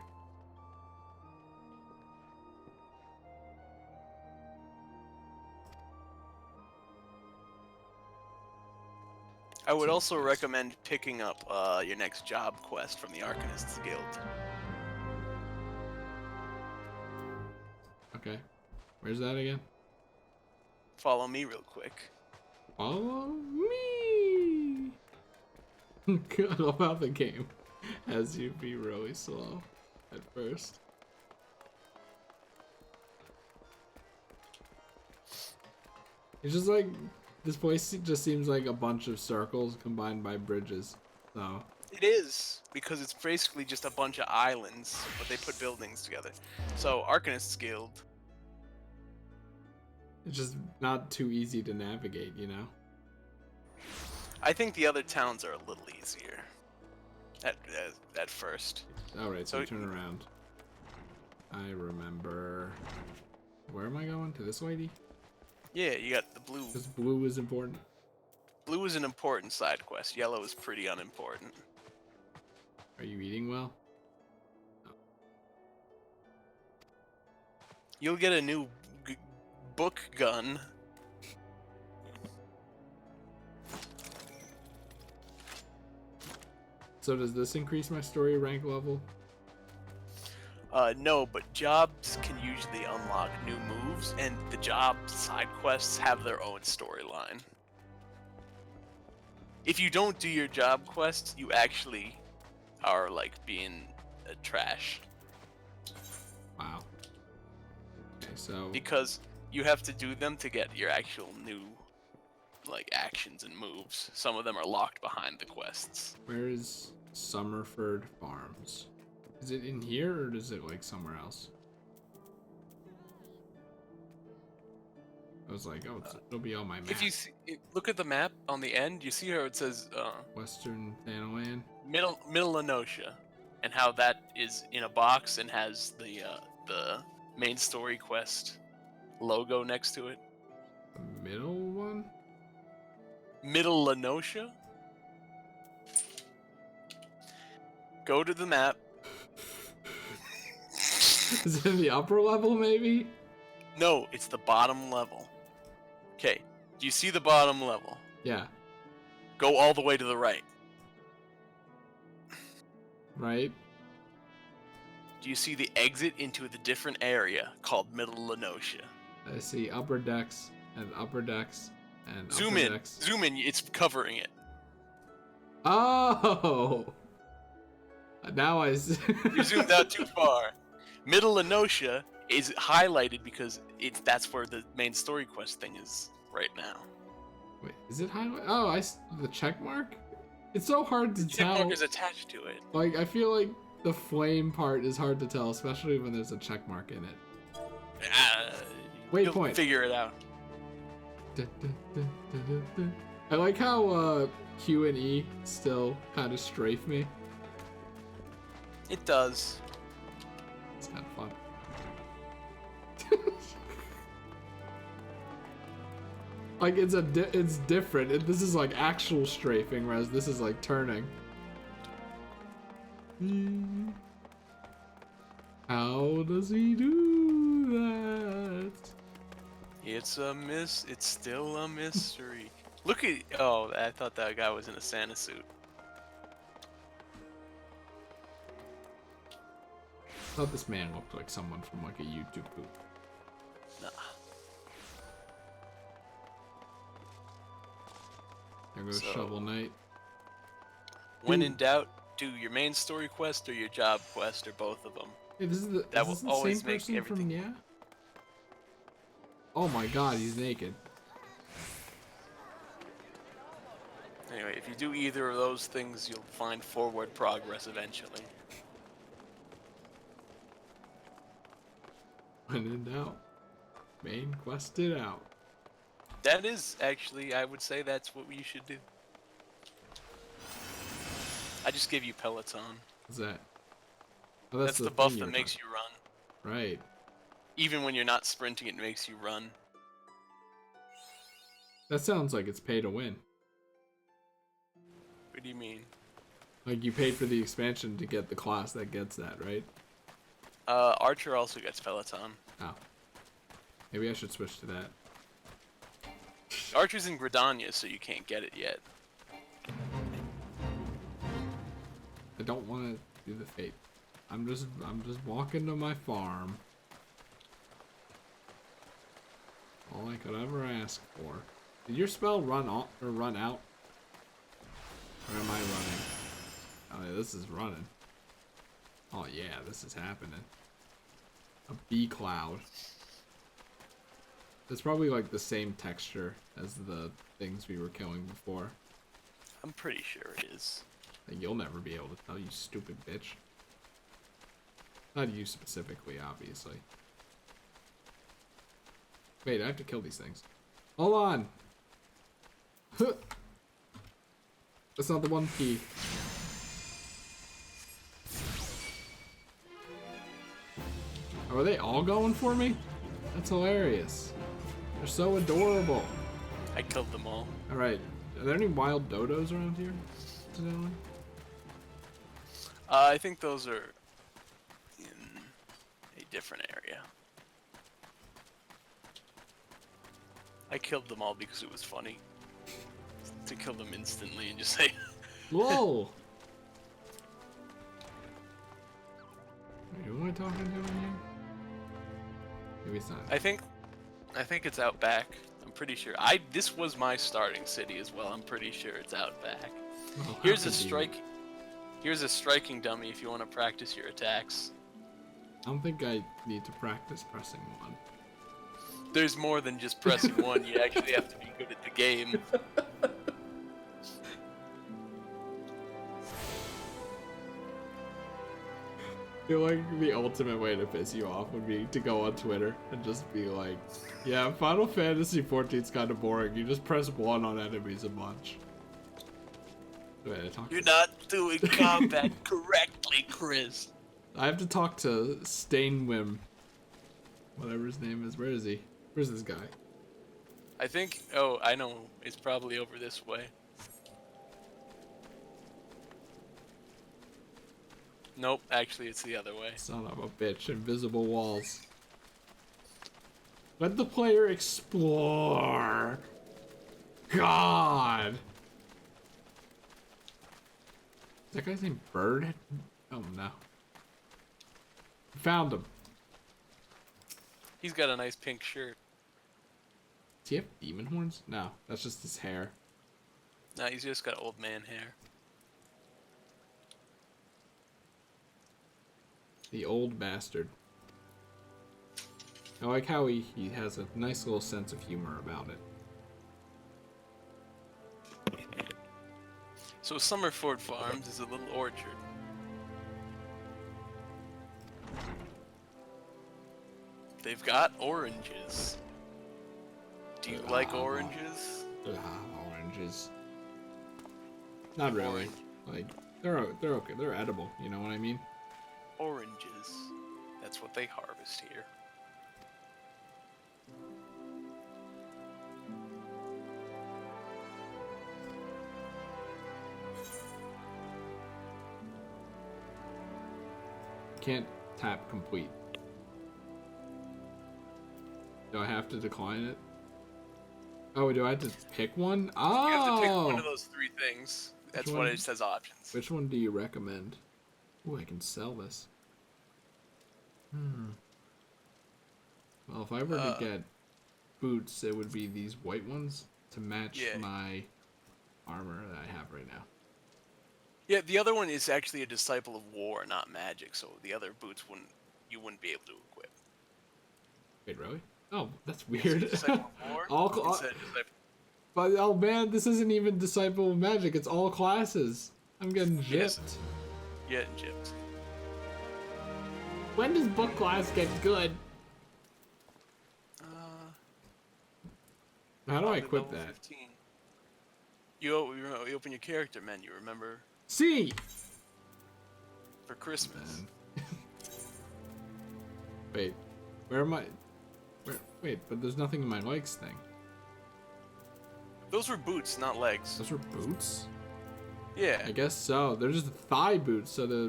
I would also recommend picking up your next job quest from the Arcanists Guild. Okay. Where's that again? Follow me real quick. Follow me! I love how the game has you be really slow at first. It's just like, this place just seems like a bunch of circles combined by bridges, so. It is, because it's basically just a bunch of islands, but they put buildings together. So, Arcanists Guild. It's just not too easy to navigate, you know? I think the other towns are a little easier. At first. Alright, so So- you turn around. I remember. Where am I going? To this lady? Yeah, you got the blue. Because blue is important. Blue is an important side quest. Yellow is pretty unimportant. Are you eating well? You'll get a new book gun. So does this increase my story rank level? No, but jobs can usually unlock new moves, and the job side quests have their own storyline. If you don't do your job quests, you actually are like being a trash. Wow. Okay, so Because you have to do them to get your actual new like actions and moves. Some of them are locked behind the quests. where is Summerford Farms? Is it in here or is it like somewhere else? I was like, oh, it'll be on my map. If you look at the map on the end, you see how it says Western Thanalan. Middle Lenosha, and how that is in a box and has the main story quest logo next to it. The middle one? Middle Lenosha. Go to the map. Is it in the upper level, maybe? No, it's the bottom level. Okay, do you see the bottom level? Yeah, Go all the way to the right. right? Do you see the exit into the different area called Middle Lenosha? I see upper decks and upper decks and Zoom upper in. decks. Zoom in. It's covering it. Oh! Now I see. You zoomed out too far. Middle Lenosha is highlighted because that's where the main story quest thing is right now. Wait, is it highlight? Oh, the check mark? It's so hard to Check tell. mark is attached to it. Like, I feel like the flame part is hard to tell, especially when there's a check mark in it. You'll Waypoint. figure it out. I like how Q and E still kind of strafe me. It does. It's kind of fun. Like it's different. This is like actual strafing, whereas this is like turning. How does he do that? It's still a mystery. Look at, oh, I thought that guy was in a Santa suit. I thought this man looked like someone from like a YouTube booth. Nah. There goes So- Shovel Knight. When Ooh. in doubt, do your main story quest or your job quest or both of them. Hey, this is the, That is this will the always same make person everything- from Yeah? Oh my god, he's naked. Anyway, if you do either of those things, you'll find forward progress eventually. When in doubt, main quest it out. That is actually, I would say that's what you should do. I just give you Peloton. What's that? Oh, That's the thing buff you that were makes talking- you run. Right. Even when you're not sprinting, it makes you run. That sounds like it's pay to win. What do you mean? Like you paid for the expansion to get the class that gets that, right? Archer also gets Peloton. Oh. Maybe I should switch to that. Archer's in Gridania, so you can't get it yet. I don't want to do the fate. I'm just walking to my farm. All I could ever ask for. Did your spell run off or run out? Or am I running? Oh, yeah, this is running. Oh yeah, this is happening. A bee cloud. It's probably like the same texture as the things we were killing before. I'm pretty sure it is. Like, you'll never be able to tell, you stupid bitch. Not you specifically, obviously. Wait, I have to kill these things. Hold on! Huh. That's not the one key. Oh, are they all going for me? That's hilarious. They're so adorable. I killed them all. Alright, are there any wild dodos around here? Incidentally? I think those are in a different area. I killed them all because it was funny. To kill them instantly and just say, Whoa! Wait, who am I talking to in here? Maybe it's not. I think it's out back. I'm pretty sure. This was my starting city as well. I'm pretty sure it's out back. Well, Here's how a could be? strike. Here's a striking dummy if you want to practice your attacks. I don't think I need to practice pressing one. There's more than just pressing one. You actually have to be good at the game. I feel like the ultimate way to piss you off would be to go on Twitter and just be like, yeah, Final Fantasy XIV's kind of boring. You just press one on enemies a bunch. Wait, I talk You're to... not doing combat correctly, Chris. I have to talk to Stainwim. Whatever his name is. Where is he? Where's this guy? I think. Oh, I know. It's probably over this way. Nope. Actually, it's the other way. Son of a bitch. Invisible walls. Let the player explore. God. Is that guy's name Bird? Oh no. Found him. He's got a nice pink shirt. Does he have demon horns? No, that's just his hair. Nah, he's just got old man hair. The old bastard. I like how he has a nice little sense of humor about it. So Summerford Farms is a little orchard. They've got oranges. Do you like oranges? Oranges. Not really. Like they're okay. They're edible. You know what I mean? Oranges. That's what they harvest here. can't tap complete. Do I have to decline it? Oh, do I have to pick one? Oh! You have to pick one of those 3 things. That's what it says options. Which one do you recommend? Ooh, I can sell this. Well, if I were to get boots, it would be these white ones to match my armor that I have right now. Yeah, the other one is actually a Disciple of War, not magic, so the other boots you wouldn't be able to equip. Wait, really? Oh, that's weird. Disciple of War But oh man, this isn't even Disciple of Magic. It's all classes. I'm getting gypped. Yes. Yeah, gypped. When does book class get good? How do I equip that? 15. You open your character menu, remember? C! For Christmas. Wait, where am I? Wait, but there's nothing in my legs thing. Those were boots, not legs. Those were boots? Yeah. I guess so. They're just thigh boots, so they're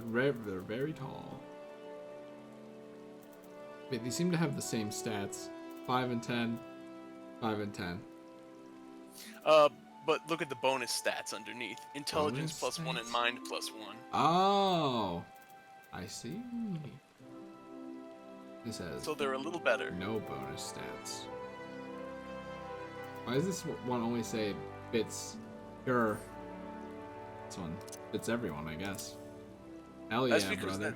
very tall. Wait, they seem to have the same stats. 5 and 10. 5 and 10. But look at the bonus stats underneath. Intelligence +1 and mind +1. Oh, I see. It says so they're a little better. No bonus stats. Why does this one only say bits your? This one fits everyone, I guess. Hell yeah, brother.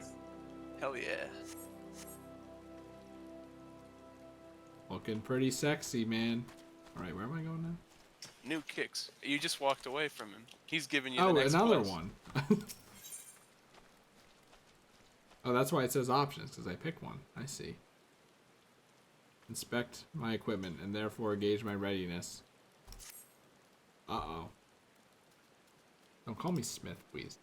Hell yeah. Looking pretty sexy, man. Alright, where am I going now? New kicks. You just walked away from him. He's giving you the next another quest. one. Oh, that's why it says options, because I pick one. I see. Inspect my equipment, and therefore gauge my readiness. Uh-oh. Don't call me Smith, please.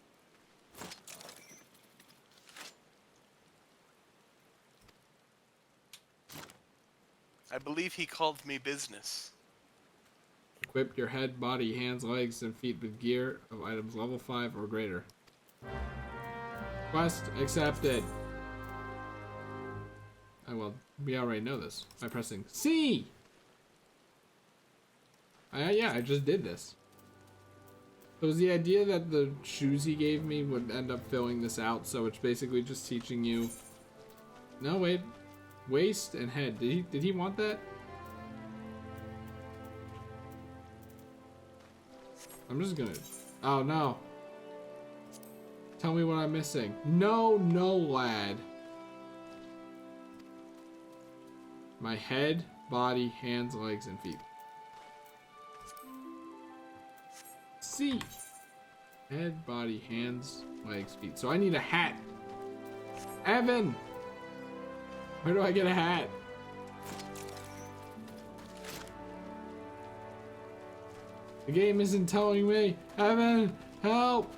I believe he called me business. Equip your head, body, hands, legs, and feet with gear of items level 5 or greater. Quest accepted. Oh, well, we already know this by pressing C. Yeah, I just did this. So it was the idea that the shoes he gave me would end up filling this out, so it's basically just teaching you. No, wait, waist and head. Did he want that? I'm just gonna. Oh no. Tell me what I'm missing. No, lad. My head, body, hands, legs, and feet. C. Head, body, hands, legs, feet. So I need a hat. Evan! Where do I get a hat? The game isn't telling me. Evan, help!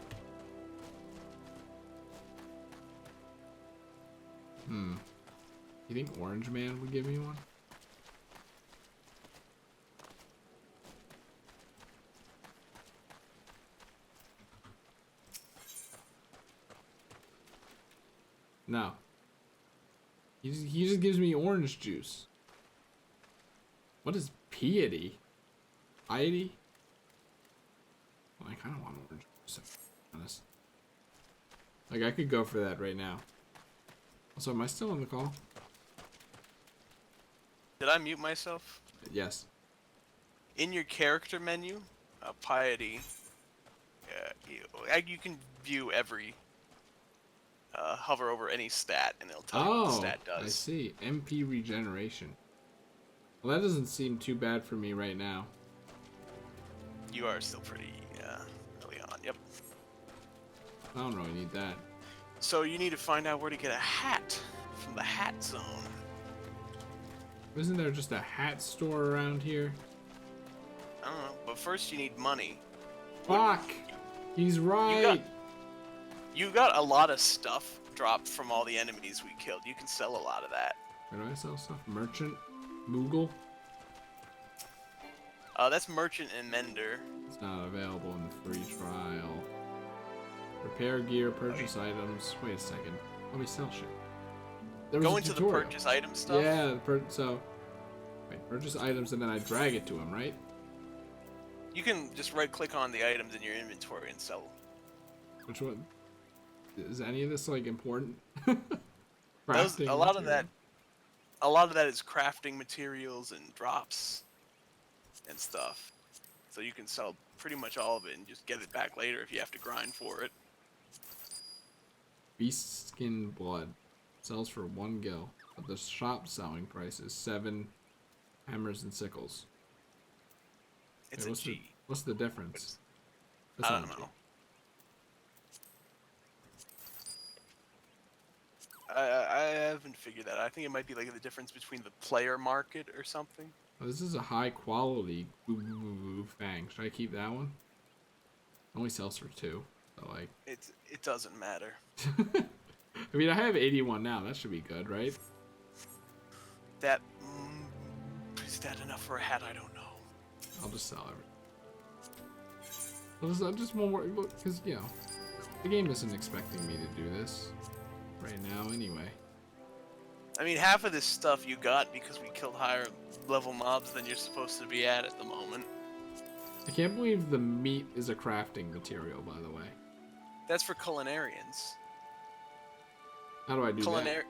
You think Orange Man would give me one? No. He just gives me orange juice. What is piety? Piety? Well, I kind of want orange juice, to be honest. Like, I could go for that right now. Also, am I still on the call? Did I mute myself? Yes. In your character menu, piety, you can view every, hover over any stat and it'll tell you what the stat does. I see. MP regeneration. Well, that doesn't seem too bad for me right now. You are still pretty, early on, yep. I don't really need that. So you need to find out where to get a hat from the hat zone. Isn't there just a hat store around here? I don't know, but first you need money. Fuck! He's right! You got a lot of stuff dropped from all the enemies we killed. You can sell a lot of that. Where do I sell stuff? Merchant? Moogle? That's Merchant and Mender. It's not available in the free trial. Repair gear, purchase items. Wait a second. Let me sell shit. There was Go a into the tutorial. purchase item stuff. Yeah, so wait, purchase items and then I drag it to him, right? You can just right click on the items in your inventory and sell. Which one? Is any of this like important? Those, Crafting a lot of material? that, a lot of that is crafting materials and drops and stuff. So you can sell pretty much all of it and just get it back later if you have to grind for it. Beast skin blood sells for 1 gil, but the shop selling price is 7 hammers and sickles. It's Okay, a G. what's the difference? I not don't a G. know. I haven't figured that out. I think it might be like the difference between the player market or something. Oh, this is a high quality fang. Should I keep that one? Only sells for 2. So like It doesn't matter. I mean I have 81 now, that should be good, right? That is that enough for a hat? I don't know. I'll just sell everything. I just won't worry because you know the game isn't expecting me to do this right now anyway. I mean, half of this stuff you got because we killed higher level mobs than you're supposed to be at the moment. I can't believe the meat is a crafting material, by the way. That's for culinarians. How do I do that?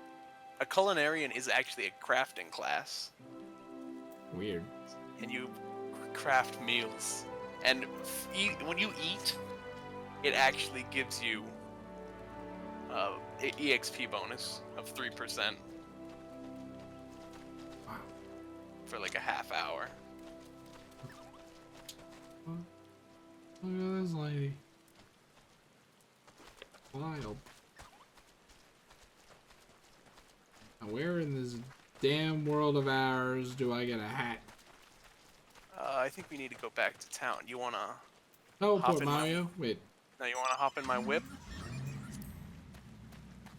A culinarian is actually a crafting class, Weird. and you craft meals. And when you eat, it actually gives you an EXP bonus of 3%. Wow. For like a half hour. Look at this lady. Wild. Now where in this damn world of ours do I get a hat? I think we need to go back to town. You wanna? Teleport Mario? Wait, Now you wanna hop in my whip?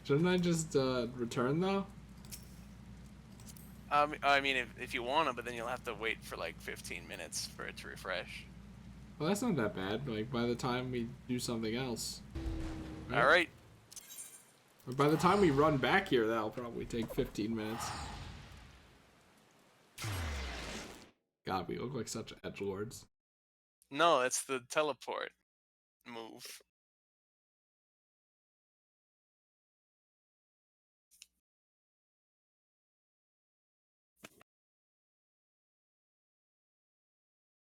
shouldn't I just return though? I mean, if you wanna, but then you'll have to wait for like 15 minutes for it to refresh. Well, that's not that bad. Like by the time we do something else. All right. Or by the time we run back here, that'll probably take 15 minutes. God, we look like such edgelords. No, that's the teleport move.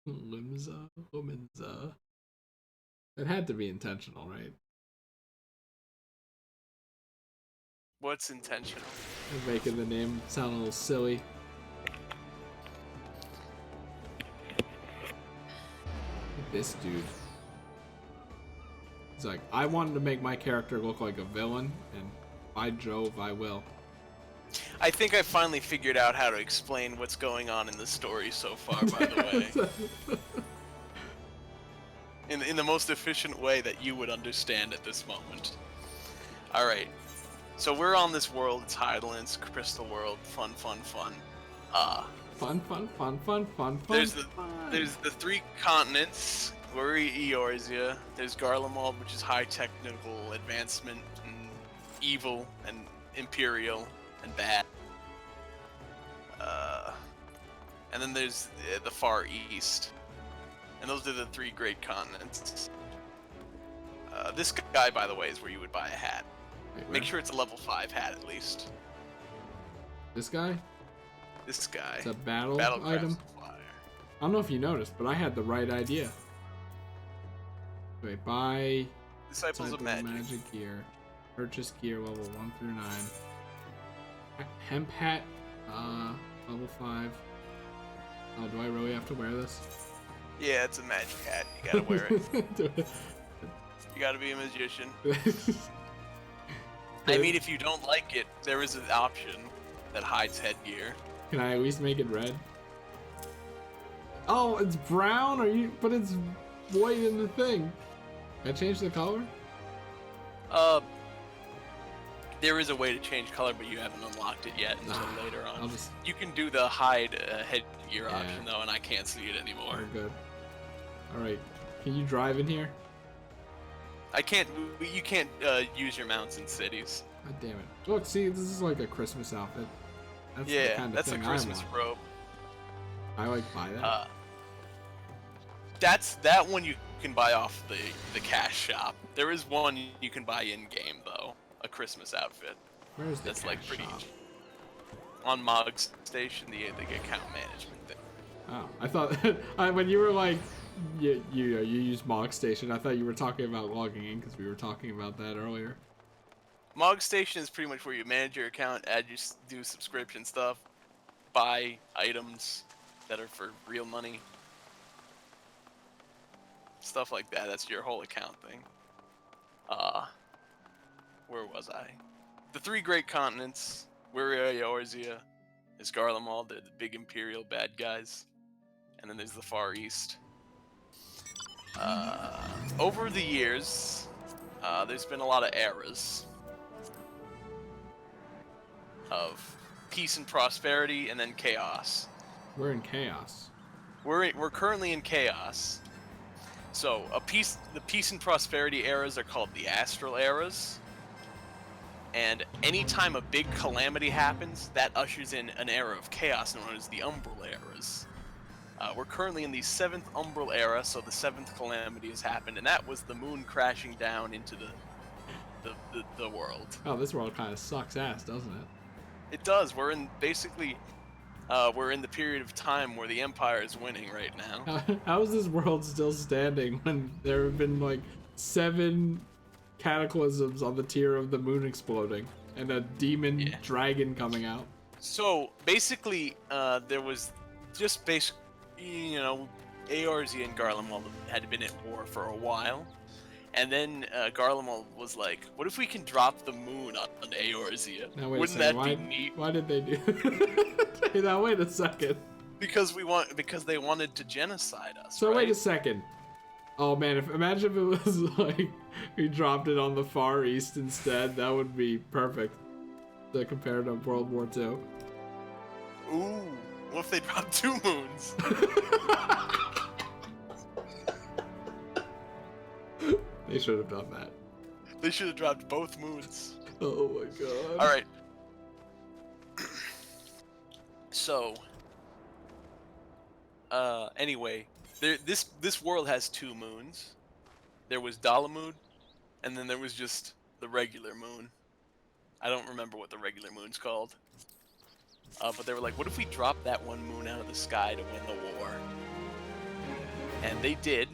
Limza. It had to be intentional, right? What's intentional? And making the name sound a little silly. This dude. He's like, I wanted to make my character look like a villain, and by Jove, I will. I think I finally figured out how to explain what's going on in the story so far, by the way. In the most efficient way that you would understand at this moment. Alright. So we're on this world, it's Hydaelyn's Crystal World. Fun, fun, fun. Fun. There's the 3 continents. We're Eorzea. There's Garlemald, which is high technical advancement and evil and imperial and bad. And then there's the Far East. And those are the 3 great continents. This guy, by the way, is where you would buy a hat. Wait, Make sure it's a level 5 hat at least. This guy? This guy. It's a battle Battlecraft item? supplier. I don't know if you noticed, but I had the right idea. Wait, buy Disciples of Magic. gear. Purchase gear level 1 through 9. Hemp hat, level 5. Oh, do I really have to wear this? Yeah, it's a magic hat. You gotta wear it. You gotta be a magician. I mean, if you don't like it, there is an option that hides headgear. Can I at least make it red? Oh, it's brown? But it's white in the thing. Can I change the color? There is a way to change color, but you haven't unlocked it yet until later on. I'll just... You can do the hide headgear option though, and I can't see it anymore. We're good. Alright. Can you drive in here? I can't. You can't use your mounts in cities. God damn it. Look, see, this is like a Christmas outfit. That's the Yeah, kind of that's a thing Christmas I want. robe. I like buy that. That one you can buy off the cash shop. There is one you can buy in game though, a Christmas outfit. Where's the That's cash like pretty shop? on Mog Station, the account management thing. Oh, I thought when you were like, you use Mog Station, I thought you were talking about logging in because we were talking about that earlier. Mog Station is pretty much where you manage your account, do subscription stuff, buy items that are for real money, stuff like that. That's your whole account thing. Where was I? The three great continents. We're Eorzea. There's Garlemald, the big Imperial bad guys, and then there's the Far East. Over the years, there's been a lot of eras of peace and prosperity, and then chaos. We're in chaos. We're currently in chaos. So the peace and prosperity eras are called the Astral eras. And anytime a big calamity happens, that ushers in an era of chaos known as the Umbral eras. We're currently in the 7th Umbral era, so the 7th calamity has happened, and that was the moon crashing down into the world. Oh, this world kind of sucks ass, doesn't it? It does. We're in we're in the period of time where the Empire is winning right now. How is this world still standing when there have been like 7 cataclysms on the tier of the moon exploding and a demon dragon coming out? So basically, there was just Eorzea and Garlemald had been at war for a while, and then Garlemald was like, "What if we can drop the moon on Eorzea? Now wait Wouldn't a second. that be neat?" Why did they do? Hey, now wait a second. Because they wanted to genocide us. So right? wait a second. Oh man, imagine if it was like we dropped it on the Far East instead. That would be perfect to compare to World War II. Ooh, what if they dropped 2 moons? They should have done that. They should have dropped both moons. Oh my god. All right. So, anyway, this world has 2 moons. There was Dalamud, and then there was just the regular moon. I don't remember what the regular moon's called. But they were like, what if we drop that one moon out of the sky to win the war? And they did.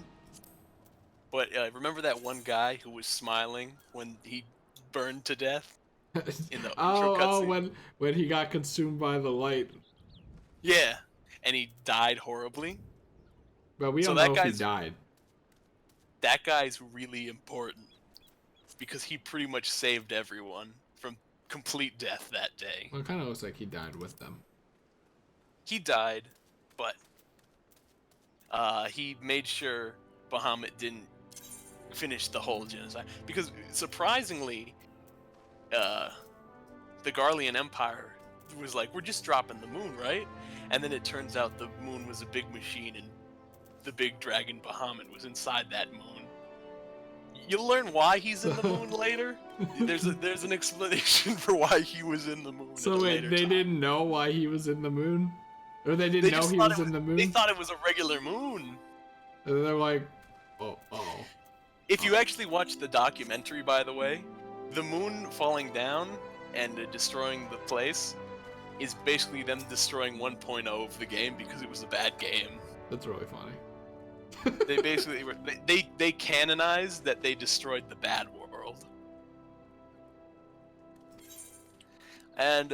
But remember that one guy who was smiling when he burned to death? In the intro cutscene? when he got consumed by the light. Yeah, and he died horribly. But we So don't that know if he guy's- died. That guy's really important because he pretty much saved everyone from complete death that day. Well, it kind of looks like he died with them. He died, but he made sure Bahamut didn't finish the whole genocide. Because surprisingly, the Garlean Empire was like, we're just dropping the moon, right? And then it turns out the moon was a big machine and the big dragon Bahamut was inside that moon. You'll learn why he's in the moon later. There's an explanation for why he was in the moon. So at a wait, later they time. didn't know why he was in the moon? Or they didn't They know just he thought was it in the moon? They thought it was a regular moon. And they're like, oh. If you actually watch the documentary, by the way, the moon falling down and destroying the place is basically them destroying 1.0 of the game because it was a bad game. That's really funny. They basically they canonized that they destroyed the bad world. And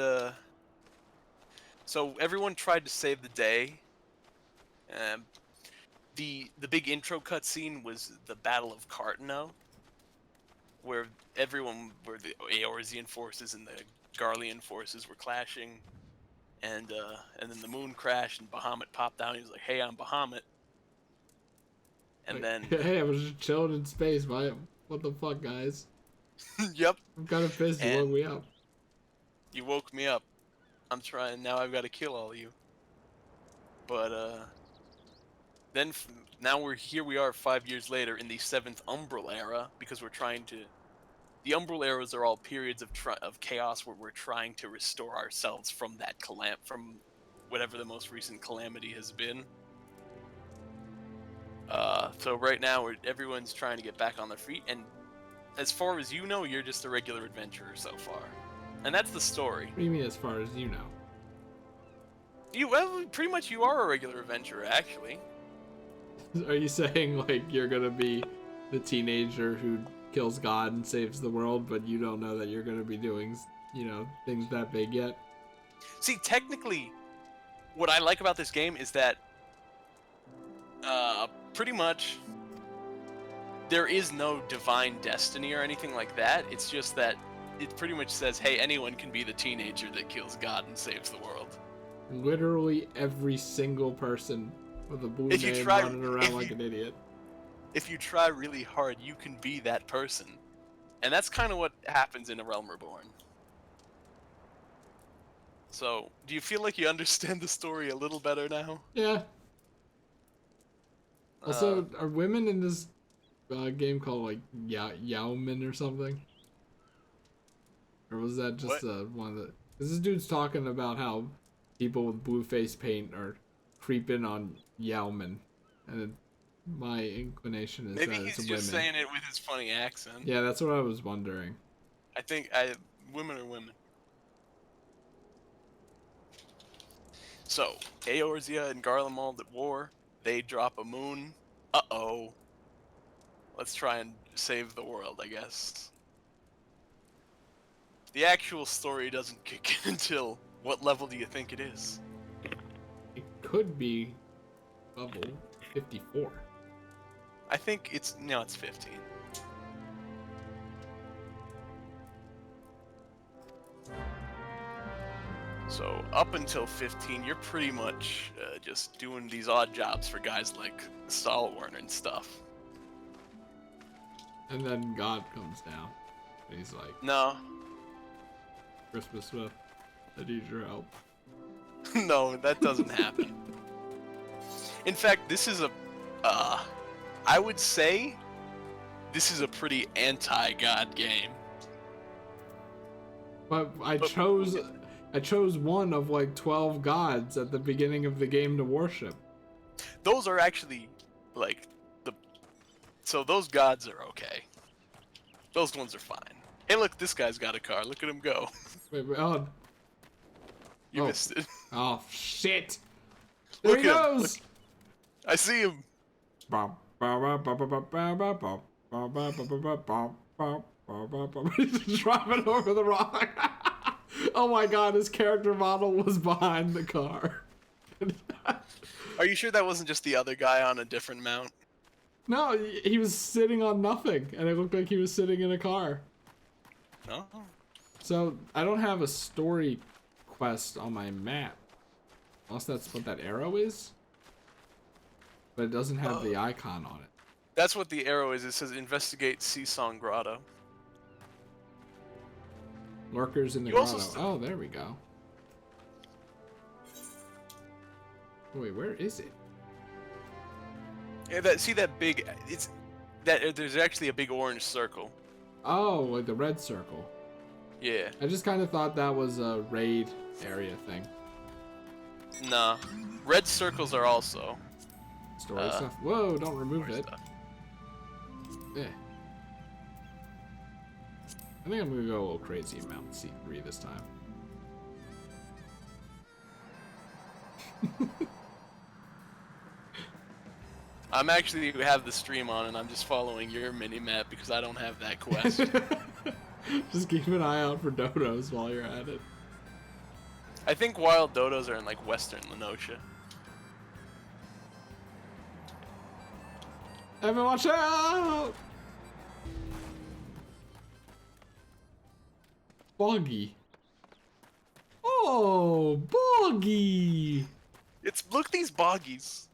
so everyone tried to save the day. The big intro cutscene was the Battle of Cartano, where the Eorzean forces and the Garlean forces were clashing, and then the moon crashed and Bahamut popped down. He was like, "Hey, I'm Bahamut." And then, hey, I was just chilling in space. What the fuck, guys? yep, I'm kind of pissed you woke me up. you woke me up. I'm trying now. I've got to kill all of you. But then now we're here. We are 5 years later in the 7th Umbral era because we're trying to The Umbral eras are all periods of chaos where we're trying to restore ourselves from that from whatever the most recent calamity has been. So right now, everyone's trying to get back on their feet, and as far as you know, you're just a regular adventurer so far. And that's the story. What do you mean as far as you know? Well, pretty much you are a regular adventurer, actually. Are you saying, like, you're gonna be the teenager who kills God and saves the world, but you don't know that you're gonna be doing, you know, things that big yet? See, technically, what I like about this game is that pretty much there is no divine destiny or anything like that. It's just that it pretty much says, hey, anyone can be the teenager that kills God and saves the world. Literally every single person with a blue name running around like an idiot. If you try really hard, you can be that person. And that's kind of what happens in A Realm Reborn. So, do you feel like you understand the story a little better now? Yeah. Also, are women in this game called, like, Yaomin or something? Or was that just one of the... Because this dude's talking about how people with blue face paint are creeping on Yaomin. And my inclination is maybe that he's it's just women. saying it with his funny accent. Yeah, that's what I was wondering. I think women are women. So, Eorzea and Garlemald at war. They drop a moon. Uh-oh. Let's try and save the world, I guess. The actual story doesn't kick in until... What level do you think it is? It could be level 54. I think it's... No, it's 15. So, up until 15, you're pretty much just doing these odd jobs for guys like Stalwart and stuff. And then God comes down. And he's like, No. Christmas Smith, I need your help. No, that doesn't happen. In fact, this is a... I would say this is a pretty anti-God game. But I chose one of like 12 gods at the beginning of the game to worship. Those are actually, like, so those gods are okay. Those ones are fine. Hey, look, this guy's got a car. Look at him go. Wait, oh. You missed it. Oh, shit. There he goes. Look. I see him. He's driving over the rock. Oh my god, his character model was behind the car. Are you sure that wasn't just the other guy on a different mount? No, he was sitting on nothing, and it looked like he was sitting in a car. No. So, I don't have a story quest on my map. Unless that's what that arrow is. But it doesn't have the icon on it. That's what the arrow is. It says investigate Seasong Grotto. Lurkers in the grotto. Oh, there we go. Wait, where is it? Yeah, see that big... It's that there's actually a big orange circle. Oh, like the red circle. Yeah. I just kind of thought that was a raid area thing. Nah. Red circles are also... Story stuff. Whoa, don't remove it. Yeah. I think I'm gonna go a little crazy and mount C3 this time. I'm actually have the stream on and I'm just following your mini-map because I don't have that quest. Just keep an eye out for dodos while you're at it. I think wild dodos are in like western Lenosha. Evan, watch out! Boggy. Oh, Boggy! Look these boggies.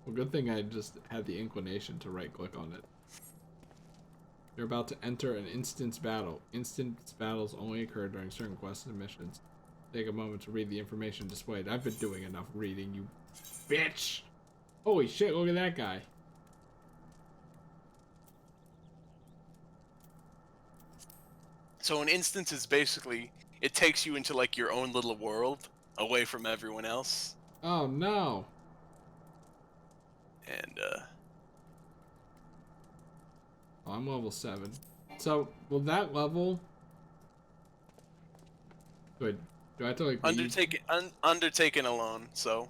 Well, good thing I just had the inclination to right-click on it. You're about to enter an instance battle. Instance battles only occur during certain quests and missions. Take a moment to read the information displayed. I've been doing enough reading, you bitch! Holy shit, look at that guy. So an instance is basically it takes you into like your own little world away from everyone else, Oh no. and Oh, I'm level 7. So, will that level... Wait, do I have to like leave? undertaken alone. So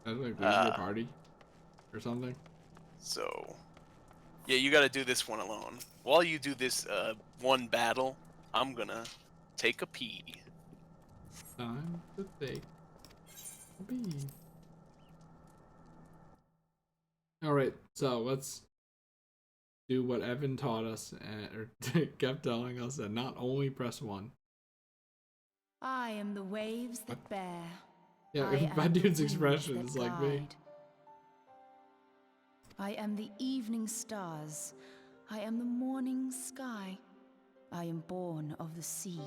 I have to like leave your party? Or something? so yeah, you got to do this one alone. While you do this one battle, I'm gonna take a pee. Time to take a pee. Alright, so let's do what Evan taught us, or kept telling us, and not only press 1. I am the waves that bear. Yeah, I my am the dude's winds expression that is like me. guide. I am the evening stars. I am the morning sky. I am born of the sea,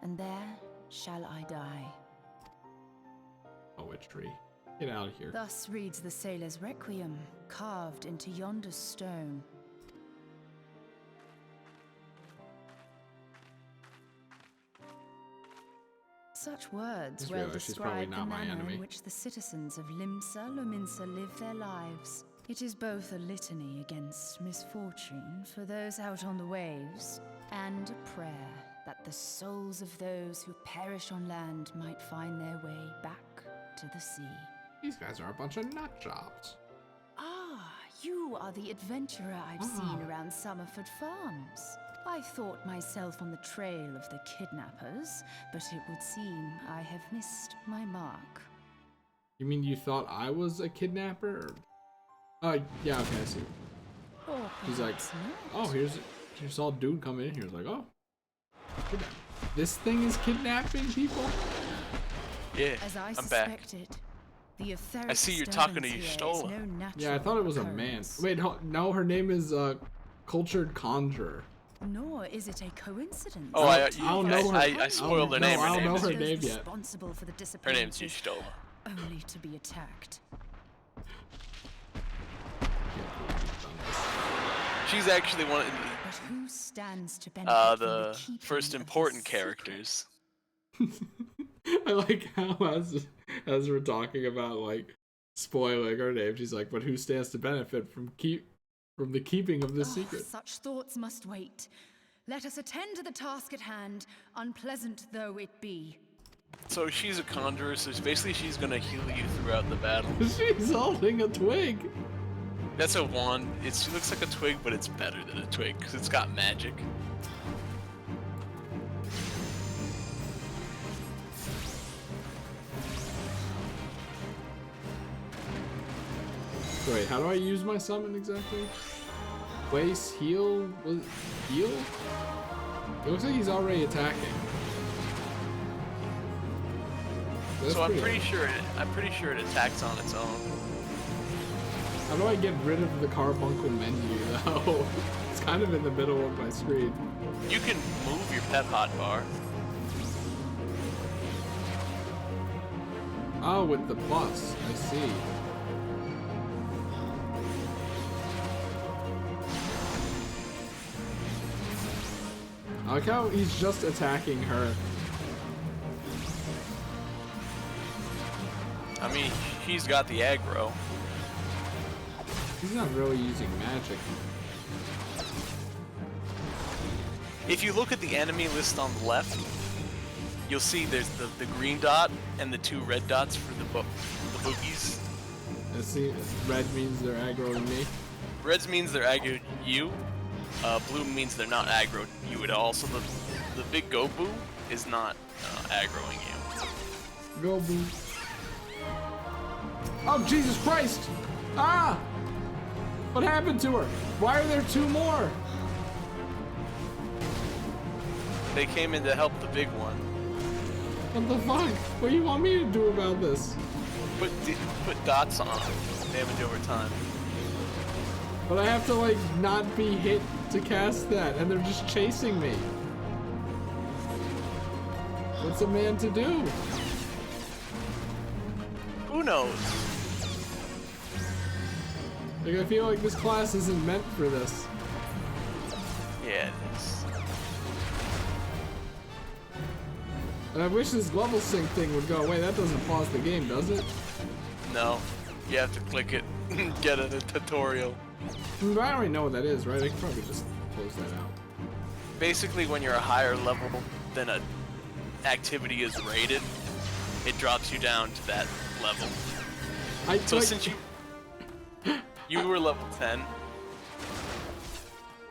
and there shall I die. Poetry. Get out of here. Thus reads the sailor's requiem, carved into yonder stone. Such words Just well realized she's probably describe the not my manner enemy. in which the citizens of Limsa Lominsa live their lives. It is both a litany against misfortune for those out on the waves, and a prayer that the souls of those who perish on land might find their way back to the sea. These guys are a bunch of nut jobs. Ah, you are the adventurer I've seen around Summerford Farms. I thought myself on the trail of the kidnappers, but it would seem I have missed my mark. You mean you thought I was a kidnapper? Oh, yeah, okay, I see. Or He's like, perhaps not. oh, you saw a dude come in here. He's like, oh, this thing is kidnapping people? Yeah, As I I'm back. suspected, the etheric I see you're talking to disturbance Y'shtola. here is no natural Yeah, I thought it was a man. occurrence. Wait, no, her name is Cultured Conjurer. Nor is it a coincidence. Oh, I don't know her. I spoiled her name. I Her don't name know is her Those name yet. responsible for the her name's disappearances, Y'shtola. only to be attacked. She's actually one of But who stands to benefit from the keeping first of important this secret? characters. I like how as we're talking about like spoiling her name, she's like, but who stands to benefit from the keeping of this Oh, secret? such thoughts must wait. Let us attend to the task at hand, unpleasant though it be. So she's a conjurer, so basically she's gonna heal you throughout the battle. She's holding a twig. That's a wand. She looks like a twig, but it's better than a twig because it's got magic. Wait, how do I use my summon exactly? Place, heal, heal? It looks like he's already attacking. That's So I'm good. pretty sure it attacks on its own. How do I get rid of the carbuncle menu though? It's kind of in the middle of my screen. You can move your pet hotbar. Oh, with the plus, I see. I like how he's just attacking her. I mean, he's got the aggro. He's not really using magic. If you look at the enemy list on the left, you'll see there's the green dot and the 2 red dots for the boogies. I see, red means they're aggroing me. Reds means they're aggroed you. Blue means they're not aggroed you at all. So the big Gobu is not aggroing you. Go boo. Oh, Jesus Christ! Ah! What happened to her? Why are there 2 more? They came in to help the big one. What the fuck? What do you want me to do about this? Put dots on damage over time. But I have to like not be hit to cast that, and they're just chasing me. What's a man to do? Who knows? Like, I feel like this class isn't meant for this. Yeah, it is. I wish this level sync thing would go away. That doesn't pause the game, does it? No, you have to click it and get a tutorial. But I already know what that is, right? I can probably just close that out. Basically, when you're a higher level than a activity is rated, it drops you down to that level. So since you were level 10,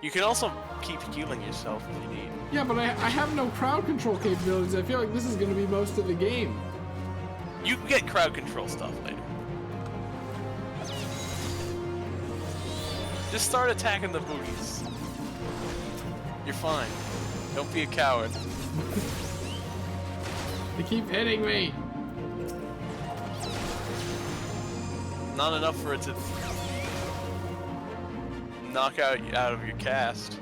you can also keep healing yourself if you need. Yeah, but I have no crowd control capabilities. I feel like this is going to be most of the game. You can get crowd control stuff later. Just start attacking the booties. You're fine. Don't be a coward. They keep hitting me. Not enough for it to knock out of your cast.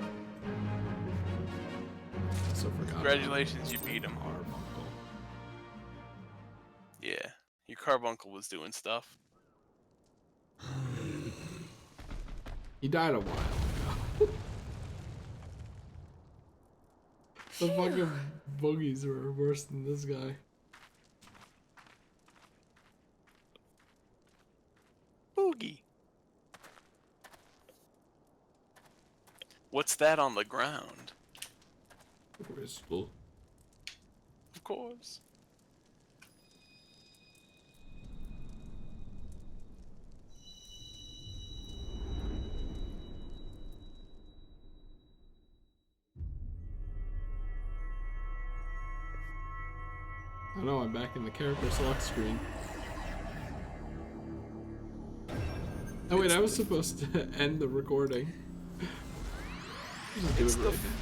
So forgot. Congratulations, you beat him. Carbuncle. Yeah, your carbuncle was doing stuff. He died a while ago. The fucking boogies were worse than this guy. Boogie. What's that on the ground? Crystal. Of course. I know, I'm back in the character select screen. Oh wait, I was supposed to end the recording. Just do it right now.